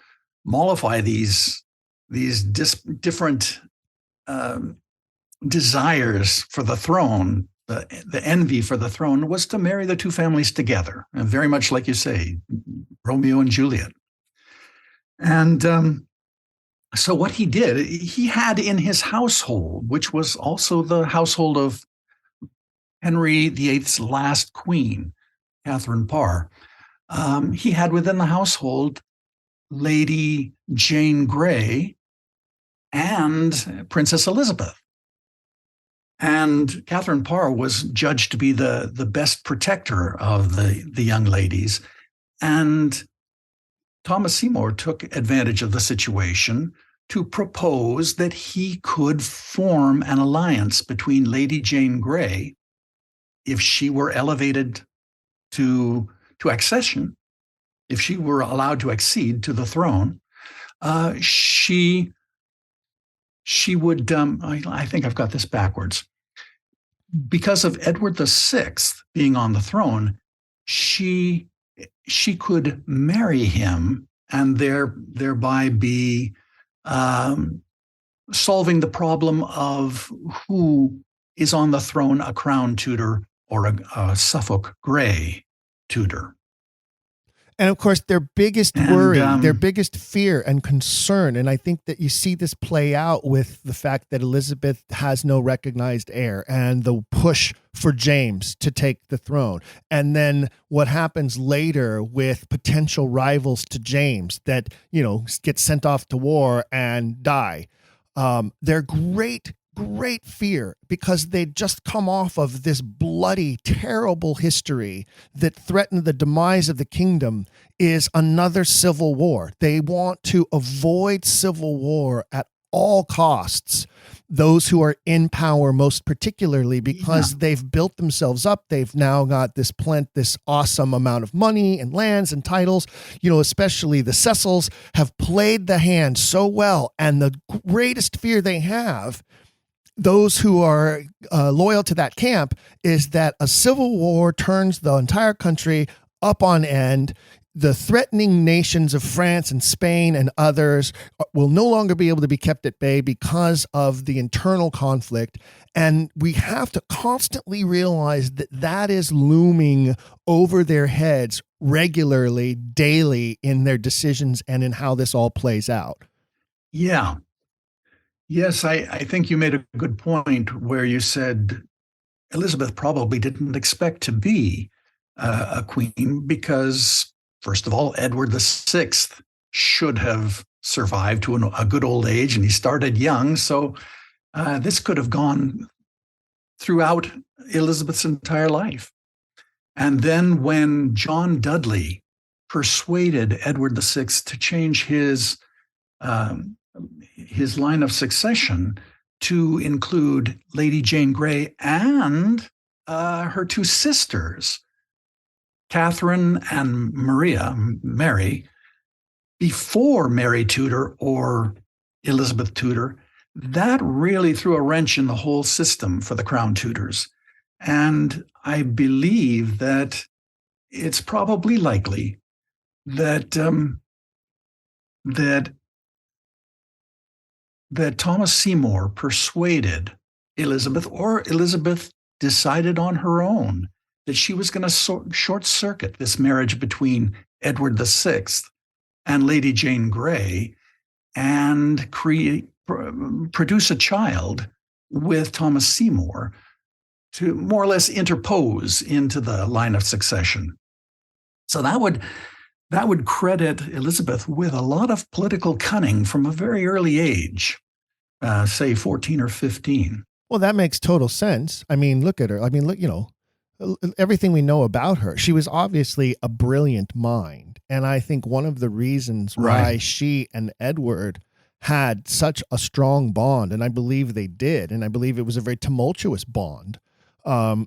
mollify these different desires for the throne, the envy for the throne, was to marry the two families together, and very much like you say, Romeo and Juliet. And so what he did, he had in his household, which was also the household of Henry VIII's last queen, Catherine Parr, he had within the household Lady Jane Grey and Princess Elizabeth. And Catherine Parr was judged to be the best protector of the young ladies. And Thomas Seymour took advantage of the situation to propose that he could form an alliance between Lady Jane Grey, if she were elevated to accession, if she were allowed to accede to the throne, she would, I think I've got this backwards. Because of Edward VI being on the throne, she could marry him and thereby be solving the problem of who is on the throne, a Crown Tudor or a Suffolk Grey Tudor. And of course, their biggest worry, their biggest fear and concern, and I think that you see this play out with the fact that Elizabeth has no recognized heir and the push for James to take the throne. And then what happens later with potential rivals to James that, get sent off to war and die. Their great fear, because they'd just come off of this bloody, terrible history that threatened the demise of the kingdom, is another civil war. They want to avoid civil war at all costs, those who are in power most particularly, because they've built themselves up. They've now got this awesome amount of money and lands and titles, especially the Cecils have played the hand so well. And the greatest fear they have, those who are loyal to that camp, is that a civil war turns the entire country up on end. The threatening nations of France and Spain and others will no longer be able to be kept at bay because of the internal conflict. And we have to constantly realize that is looming over their heads regularly, daily, in their decisions and in how this all plays out. Yeah. Yes, I think you made a good point where you said Elizabeth probably didn't expect to be a queen because, first of all, Edward VI should have survived to a good old age, and he started young. So this could have gone throughout Elizabeth's entire life. And then when John Dudley persuaded Edward VI to change his line of succession to include Lady Jane Grey and her two sisters, Catherine and Mary, before Mary Tudor or Elizabeth Tudor, that really threw a wrench in the whole system for the Crown Tudors. And I believe that it's probably likely that that Thomas Seymour persuaded Elizabeth, or Elizabeth decided on her own that she was going to short circuit this marriage between Edward VI and Lady Jane Grey and produce a child with Thomas Seymour to more or less interpose into the line of succession. So that would credit Elizabeth with a lot of political cunning from a very early age, say 14 or 15. Well, that makes total sense. I mean, look at her. I mean, look, everything we know about her, she was obviously a brilliant mind. And I think one of the reasons why she and Edward had such a strong bond, and I believe they did, and I believe it was a very tumultuous bond,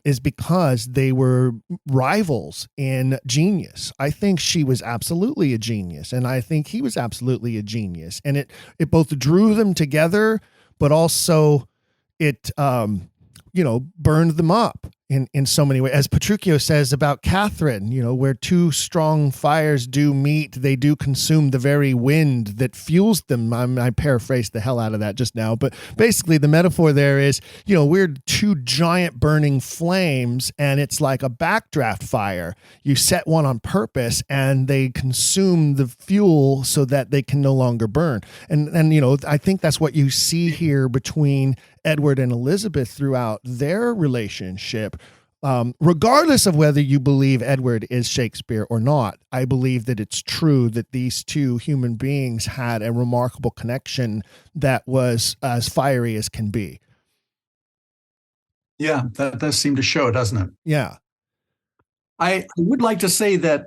is because they were rivals in genius. I think she was absolutely a genius, and I think he was absolutely a genius. And it both drew them together, but also it, burned them up in so many ways. As Petruchio says about Catherine, where two strong fires do meet, they do consume the very wind that fuels them. I paraphrased the hell out of that just now, but basically the metaphor there is, we're two giant burning flames, and it's like a backdraft fire. You set one on purpose and they consume the fuel so that they can no longer burn. And I think that's what you see here between Edward and Elizabeth throughout their relationship. Regardless of whether you believe Edward is Shakespeare or not, I believe that it's true that these two human beings had a remarkable connection that was as fiery as can be. Yeah, that does seem to show, doesn't it? Yeah. I would like to say that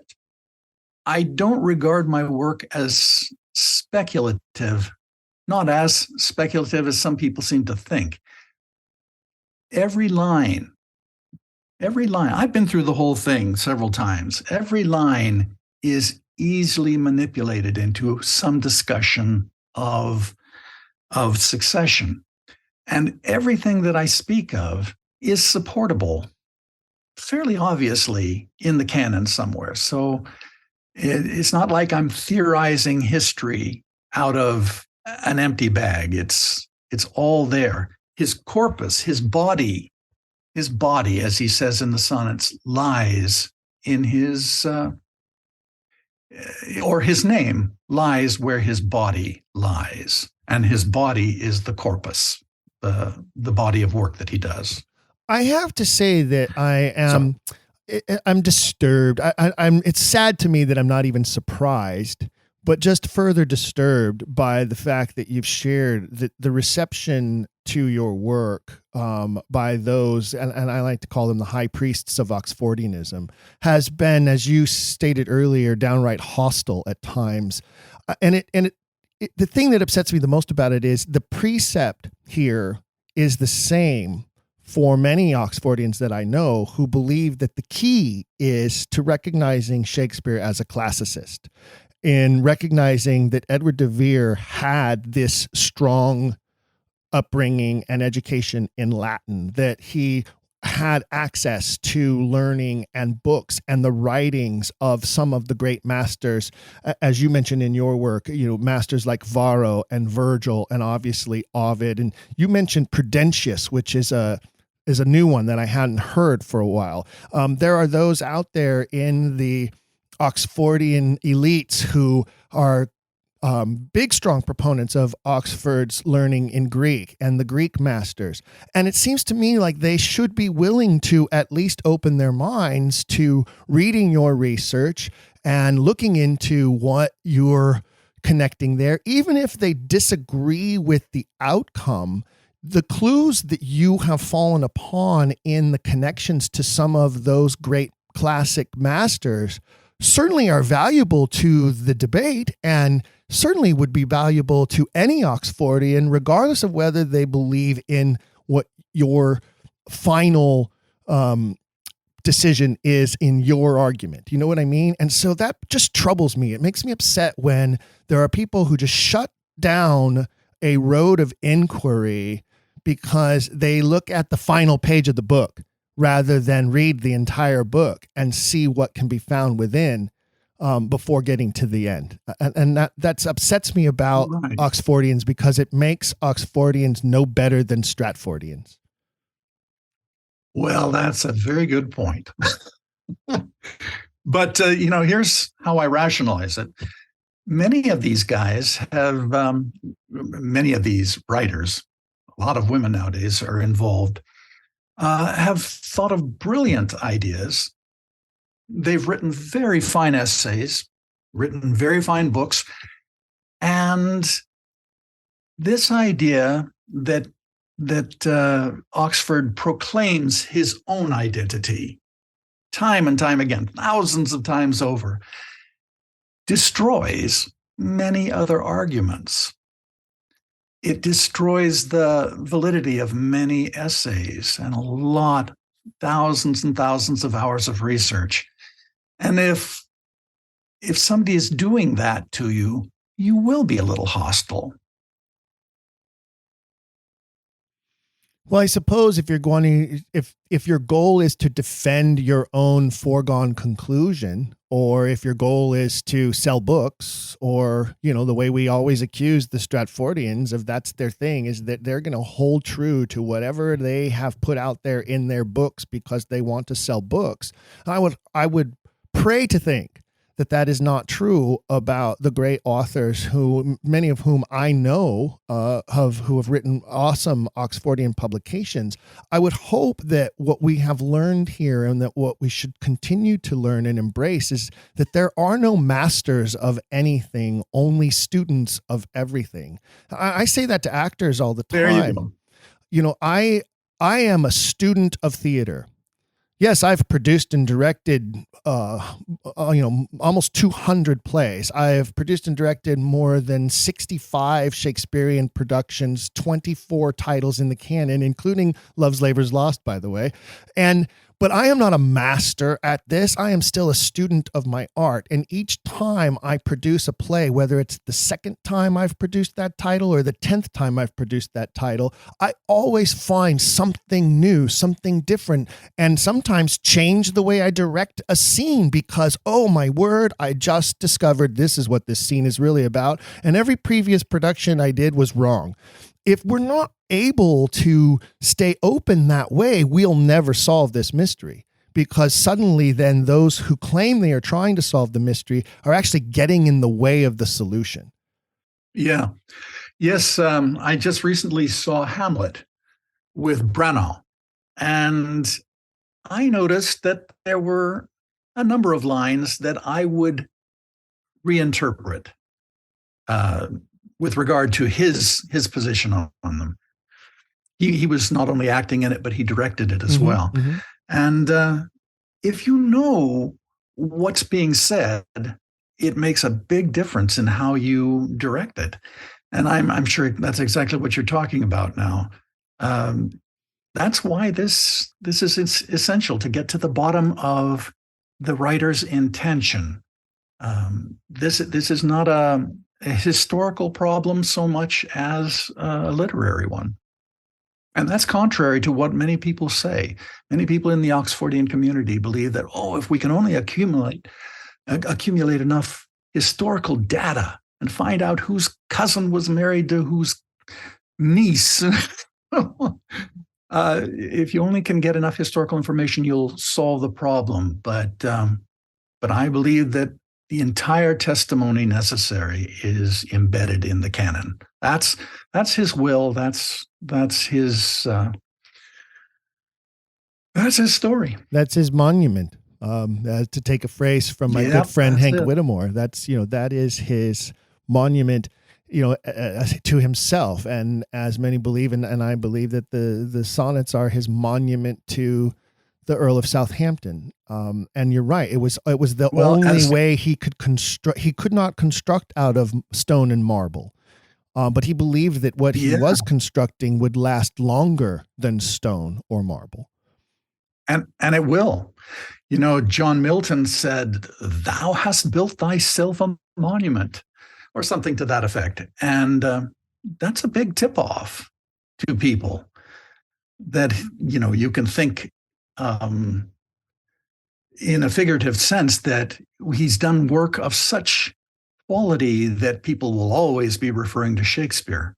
I don't regard my work as speculative, not as speculative as some people seem to think. Every line, I've been through the whole thing several times. Every line is easily manipulated into some discussion of succession. And everything that I speak of is supportable, fairly obviously, in the canon somewhere. So it's not like I'm theorizing history out of an empty bag. It's all there. His corpus, his body, as he says in the sonnets, lies in his, or his name lies where his body lies. And his body is the corpus, the body of work that he does. I have to say that I'm disturbed. It's sad to me that I'm not even surprised, but just further disturbed by the fact that you've shared that the reception to your work by those, and I like to call them the high priests of Oxfordianism, has been, as you stated earlier, downright hostile at times. And the thing that upsets me the most about it is the precept here is the same for many Oxfordians that I know, who believe that the key is to recognizing Shakespeare as a classicist, in recognizing that Edward de Vere had this strong upbringing and education in Latin, that he had access to learning and books and the writings of some of the great masters, as you mentioned in your work, masters like Varro and Virgil and obviously Ovid. And you mentioned Prudentius, which is a new one that I hadn't heard for a while. There are those out there in the Oxfordian elites who are big, strong proponents of Oxford's learning in Greek and the Greek masters. And it seems to me like they should be willing to at least open their minds to reading your research and looking into what you're connecting there, even if they disagree with the outcome. The clues that you have fallen upon in the connections to some of those great classic masters certainly are valuable to the debate, and certainly would be valuable to any Oxfordian, regardless of whether they believe in what your final decision is in your argument. You know what I mean? And so that just troubles me. It makes me upset when there are people who just shut down a road of inquiry because they look at the final page of the book rather than read the entire book and see what can be found within. before getting to the end. And that upsets me about Right. Oxfordians, because it makes Oxfordians no better than Stratfordians. Well, that's a very good point. But, here's how I rationalize it. Many of these guys have, many of these writers, a lot of women nowadays are involved, have thought of brilliant ideas. They've written very fine essays, written very fine books. And this idea that Oxford proclaims his own identity time and time again, thousands of times over, destroys many other arguments. It destroys the validity of many essays and thousands and thousands of hours of research. And if somebody is doing that to you, you will be a little hostile. Well, I suppose if you're going to, if your goal is to defend your own foregone conclusion, or if your goal is to sell books, or, the way we always accuse the Stratfordians of, that's their thing, is that they're going to hold true to whatever they have put out there in their books because they want to sell books. I would pray to think that is not true about the great authors many of whom I know who have written awesome Oxfordian publications. I would hope that what we have learned here, and that what we should continue to learn and embrace, is that there are no masters of anything, only students of everything. I say that to actors all the time. There you go. I am a student of theater. Yes, I've produced and directed, almost 200 plays. I have produced and directed more than 65 Shakespearean productions, 24 titles in the canon, including Love's Labour's Lost, by the way. But I am not a master at this. I am still a student of my art. And each time I produce a play, whether it's the second time I've produced that title or the 10th time I've produced that title, I always find something new, something different, and sometimes change the way I direct a scene because, oh my word, I just discovered this is what this scene is really about. And every previous production I did was wrong. If we're not able to stay open that way, we'll never solve this mystery, because suddenly then those who claim they are trying to solve the mystery are actually getting in the way of the solution. Yeah. Yes. I just recently saw Hamlet with Brent, and I noticed that there were a number of lines that I would reinterpret with regard to his position on them. He was not only acting in it, but he directed it as well. Mm-hmm. And if you know what's being said, it makes a big difference in how you direct it. And I'm sure that's exactly what you're talking about now. That's why this is essential, to get to the bottom of the writer's intention. This is not a historical problem so much as a literary one. And that's contrary to what many people say. Many people in the Oxfordian community believe that, if we can only accumulate enough historical data and find out whose cousin was married to whose niece, if you only can get enough historical information, you'll solve the problem. But I believe that the entire testimony necessary is embedded in the canon. That's his will. That's his story. That's his monument. To take a phrase from my good friend Henke Whittemore, that is his monument, to himself. And as many believe, and I believe that the sonnets are his monument to the Earl of Southampton. And you're right. It was the only way he could construct. He could not construct out of stone and marble. But he believed that what he was constructing would last longer than stone or marble. And it will. John Milton said, "Thou hast built thyself a monument," or something to that effect. And that's a big tip-off to people that, you can think in a figurative sense, that he's done work of such quality that people will always be referring to Shakespeare.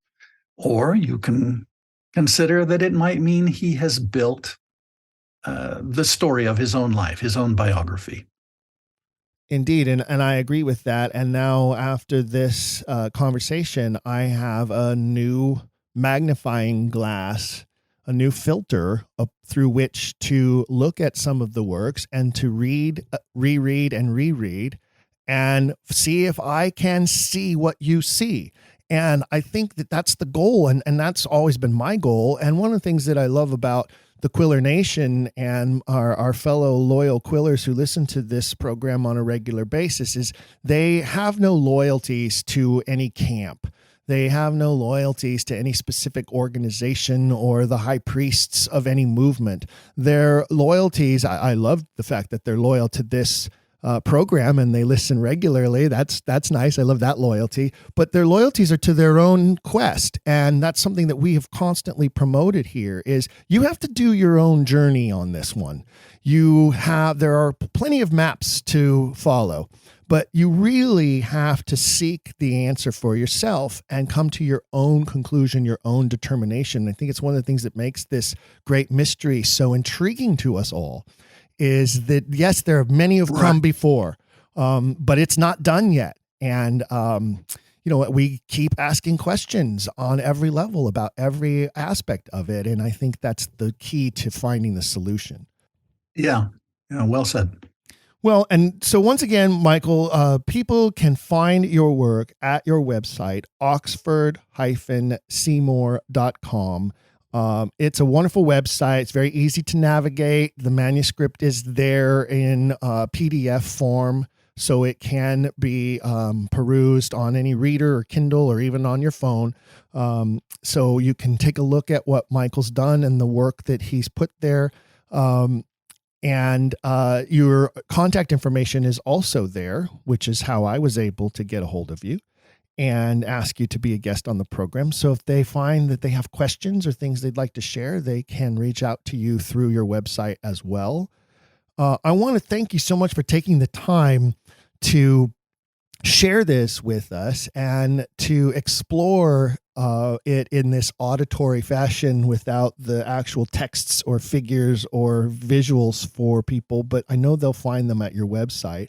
Or you can consider that it might mean he has built the story of his own life, his own biography. Indeed, and I agree with that. And now after this conversation, I have a new magnifying glass, a new filter through which to look at some of the works and to read, reread, and reread and see if I can see what you see. And I think that that's the goal, and that's always been my goal. And one of the things that I love about the Quiller Nation and our fellow loyal Quillers who listen to this program on a regular basis is they have no loyalties to any camp. They have no loyalties to any specific organization or the high priests of any movement. Their loyalties, I love the fact that they're loyal to this program and they listen regularly. That's nice. I love that loyalty. But their loyalties are to their own quest. And that's something that we have constantly promoted here is you have to do your own journey on this one. There are plenty of maps to follow, but you really have to seek the answer for yourself and come to your own conclusion, your own determination. I think it's one of the things that makes this great mystery so intriguing to us all. Is that, yes, there are many who've come before, but it's not done yet. And, we keep asking questions on every level about every aspect of it. And I think that's the key to finding the solution. Yeah, well said. Well, and so once again, Michael, people can find your work at your website, oxford-seymour.com. It's a wonderful website. It's very easy to navigate. The manuscript is there in PDF form, so it can be perused on any reader or Kindle or even on your phone. So you can take a look at what Michael's done and the work that he's put there. And your contact information is also there, which is how I was able to get a hold of you and ask you to be a guest on the program. So if they find that they have questions or things they'd like to share, they can reach out to you through your website as well. I want to thank you so much for taking the time to share this with us and to explore it in this auditory fashion without the actual texts or figures or visuals for people, but I know they'll find them at your website.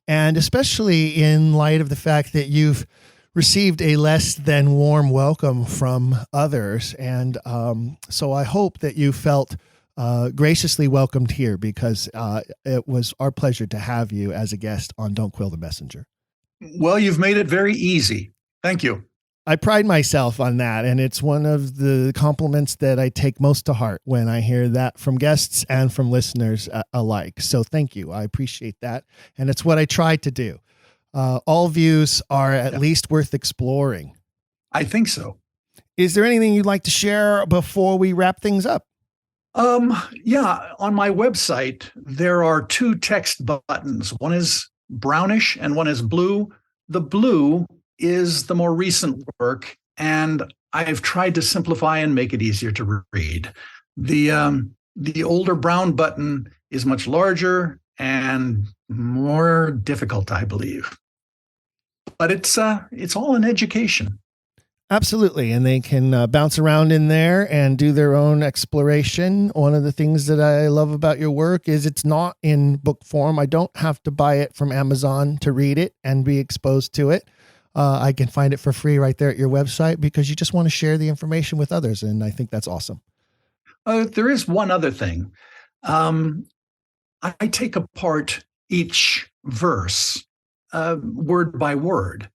And especially in light of the fact that you've received a less than warm welcome from others. And so I hope that you felt graciously welcomed here because it was our pleasure to have you as a guest on Don't Quill the Messenger. Well, you've made it very easy. Thank you. I pride myself on that, and it's one of the compliments that I take most to heart when I hear that from guests and from listeners alike. So thank you. I appreciate that, and it's what I try to do. All views are at least worth exploring. I think so. Is there anything you'd like to share before we wrap things up? Yeah, on my website, there are two text buttons. One is brownish and one is blue. The blue is the more recent work, and I've tried to simplify and make it easier to read. The older brown button is much larger and more difficult, I believe. But it's all an education. Absolutely. And they can bounce around in there and do their own exploration. One of the things that I love about your work is it's not in book form. I don't have to buy it from Amazon to read it and be exposed to it. I can find it for free right there at your website because you just want to share the information with others. And I think that's awesome. There is one other thing. I take apart each verse word by word.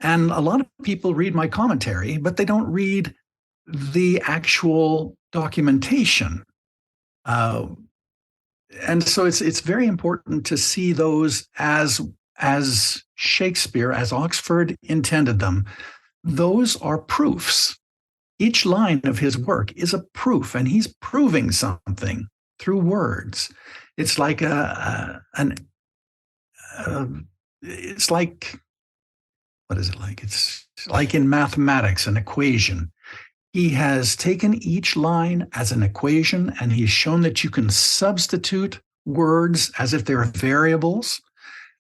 And a lot of people read my commentary, but they don't read the actual documentation. And so it's very important to see those as Shakespeare, as Oxford intended them. Those are proofs. Each line of his work is a proof, and he's proving something through words. It's like it's like, what is it like? It's like in mathematics, an equation. He has taken each line as an equation, and he's shown that you can substitute words as if they're variables,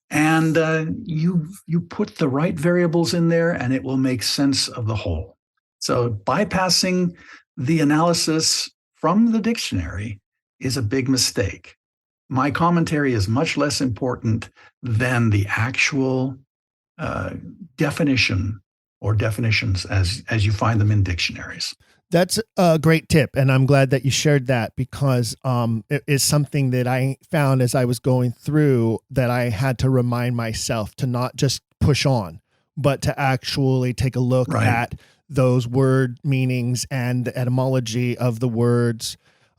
and you put the right variables in there, and it will make sense of the whole. So bypassing the analysis from the dictionary is a big mistake. My commentary is much less important than the actual definition or definitions as you find them in dictionaries. That's a great tip, and I'm glad that you shared that, because it is something that I found as I was going through, that I had to remind myself to not just push on, but to actually take a look at those word meanings and the etymology of the words,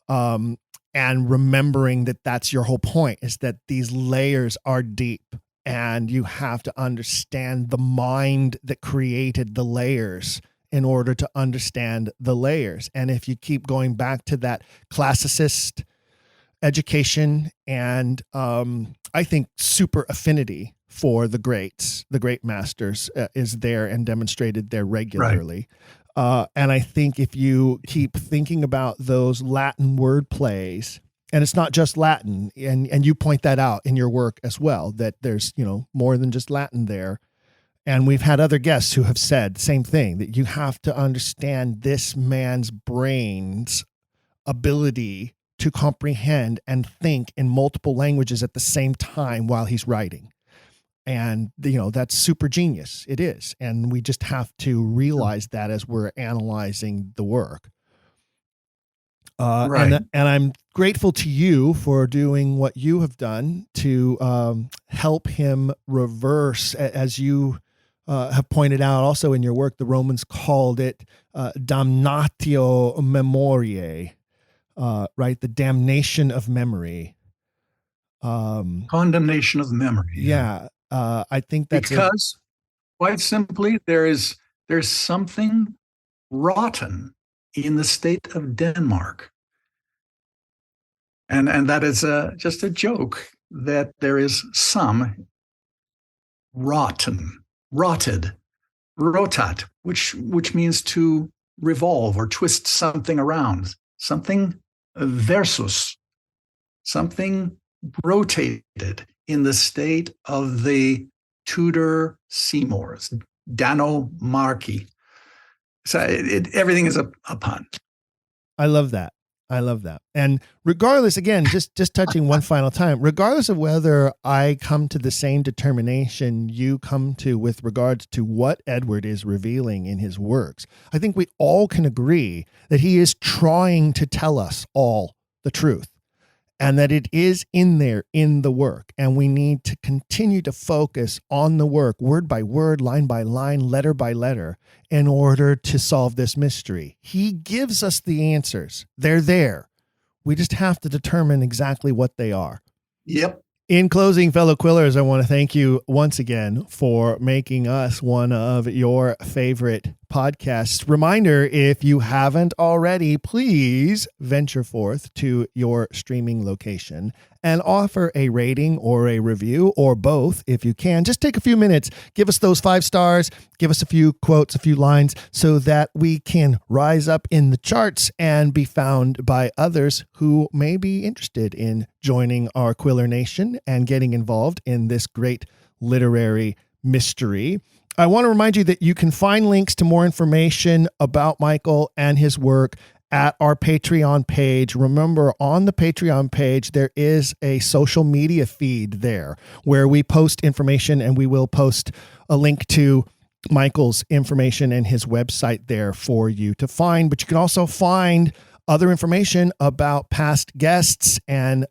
and remembering that that's your whole point, is that these layers are deep, and you have to understand the mind that created the layers in order to understand the layers. And if you keep going back to that classicist education and I think super affinity for the greats, the great masters, is there and demonstrated there regularly. And I think if you keep thinking about those Latin word plays, and it's not just Latin, and you point that out in your work as well, that there's, more than just Latin there. And we've had other guests who have said the same thing, that you have to understand this man's brain's ability to comprehend and think in multiple languages at the same time while he's writing. And, that's super genius. It is. And we just have to realize that as we're analyzing the work. And I'm grateful to you for doing what you have done to help him reverse, as you have pointed out also in your work. The Romans called it damnatio memoriae, right? The damnation of memory. Condemnation of memory. Yeah. I think that's because quite simply, there's something rotten in the state of Denmark. And that is just a joke, that there is some rotted, rotat, which means to revolve or twist something around, something versus, something rotated in the state of the Tudor Seymours, Danomarchy. So everything is a pun. I love that. And regardless, again, just touching one final time, regardless of whether I come to the same determination you come to with regards to what Edward is revealing in his works, I think we all can agree that he is trying to tell us all the truth, and that it is in there in the work. And we need to continue to focus on the work, word by word, line by line, letter by letter, in order to solve this mystery. He gives us the answers. They're there. We just have to determine exactly what they are. Yep. In closing, fellow Quillers, I want to thank you once again for making us one of your favorite podcasts. Reminder, if you haven't already, please venture forth to your streaming location and offer a rating or a review, or both if you can. Just take a few minutes, give us those 5 stars, give us a few quotes, a few lines, so that we can rise up in the charts and be found by others who may be interested in joining our Quiller Nation and getting involved in this great literary mystery. I want to remind you that you can find links to more information about Michael and his work at our Patreon page. Remember, on the Patreon page, there is a social media feed there where we post information, and we will post a link to Michael's information and his website there for you to find. But you can also find other information about past guests and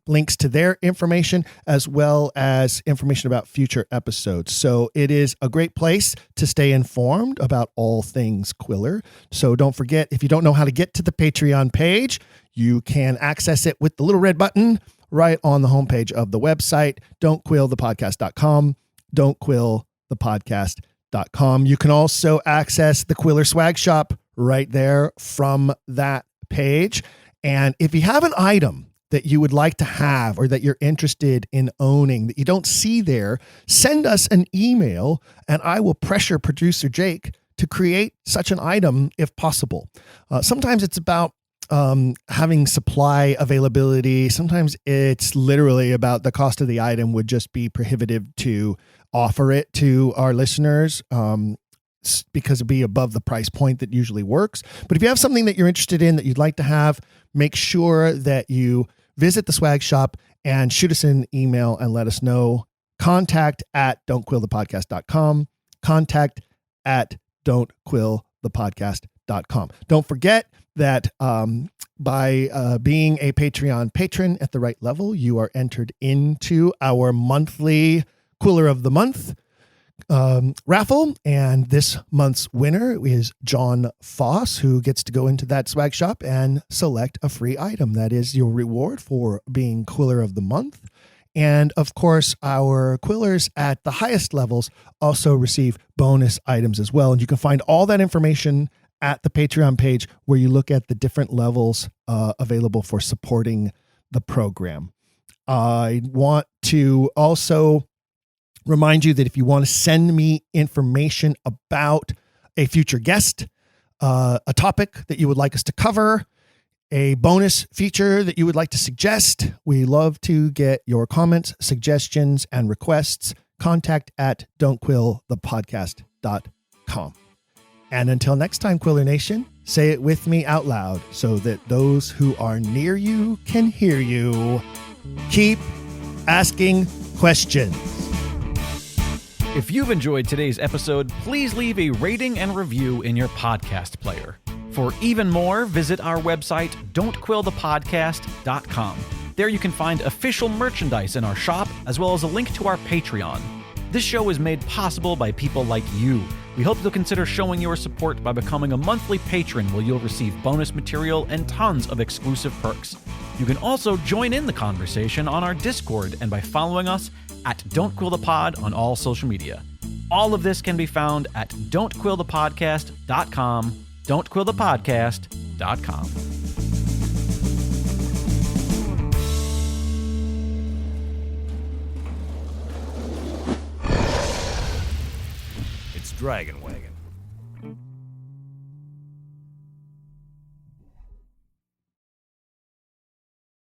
links to their information, as well as information about future episodes. So it is a great place to stay informed about all things Quiller. So don't forget, if you don't know how to get to the Patreon page, you can access it with the little red button right on the homepage of the website, don'tquillthepodcast.com, don'tquillthepodcast.com. You can also access the Quiller Swag Shop right there from that page. And if you have an item that you would like to have, or that you're interested in owning that you don't see there, send us an email and I will pressure producer Jake to create such an item if possible. Sometimes it's about having supply availability. Sometimes it's literally about the cost of the item would just be prohibitive to offer it to our listeners because it'd be above the price point that usually works. But if you have something that you're interested in that you'd like to have, make sure that you visit the swag shop and shoot us an email and let us know. Contact at don'tquillthepodcast.com. Contact at don'tquillthepodcast.com. Don't forget that by being a Patreon patron at the right level, you are entered into our monthly Quiller of the Month raffle. And this month's winner is John Foss, who gets to go into that swag shop and select a free item. That is your reward for being Quiller of the Month. And of course, our quillers at the highest levels also receive bonus items as well. And you can find all that information at the Patreon page where you look at the different levels available for supporting the program. I want to also remind you that if you want to send me information about a future guest, a topic that you would like us to cover, a bonus feature that you would like to suggest, we love to get your comments, suggestions, and requests. Contact at don'tquillthepodcast.com. And until next time, Quiller Nation, say it with me out loud so that those who are near you can hear you. Keep asking questions. If you've enjoyed today's episode, please leave a rating and review in your podcast player. For even more, visit our website, don'tquillthepodcast.com. There you can find official merchandise in our shop, as well as a link to our Patreon. This show is made possible by people like you. We hope you'll consider showing your support by becoming a monthly patron, where you'll receive bonus material and tons of exclusive perks. You can also join in the conversation on our Discord and by following us at Don't Quill the Pod on all social media. All of this can be found at don'tquillthepodcast.com. don'tquillthepodcast.com. It's Dragon Wagon.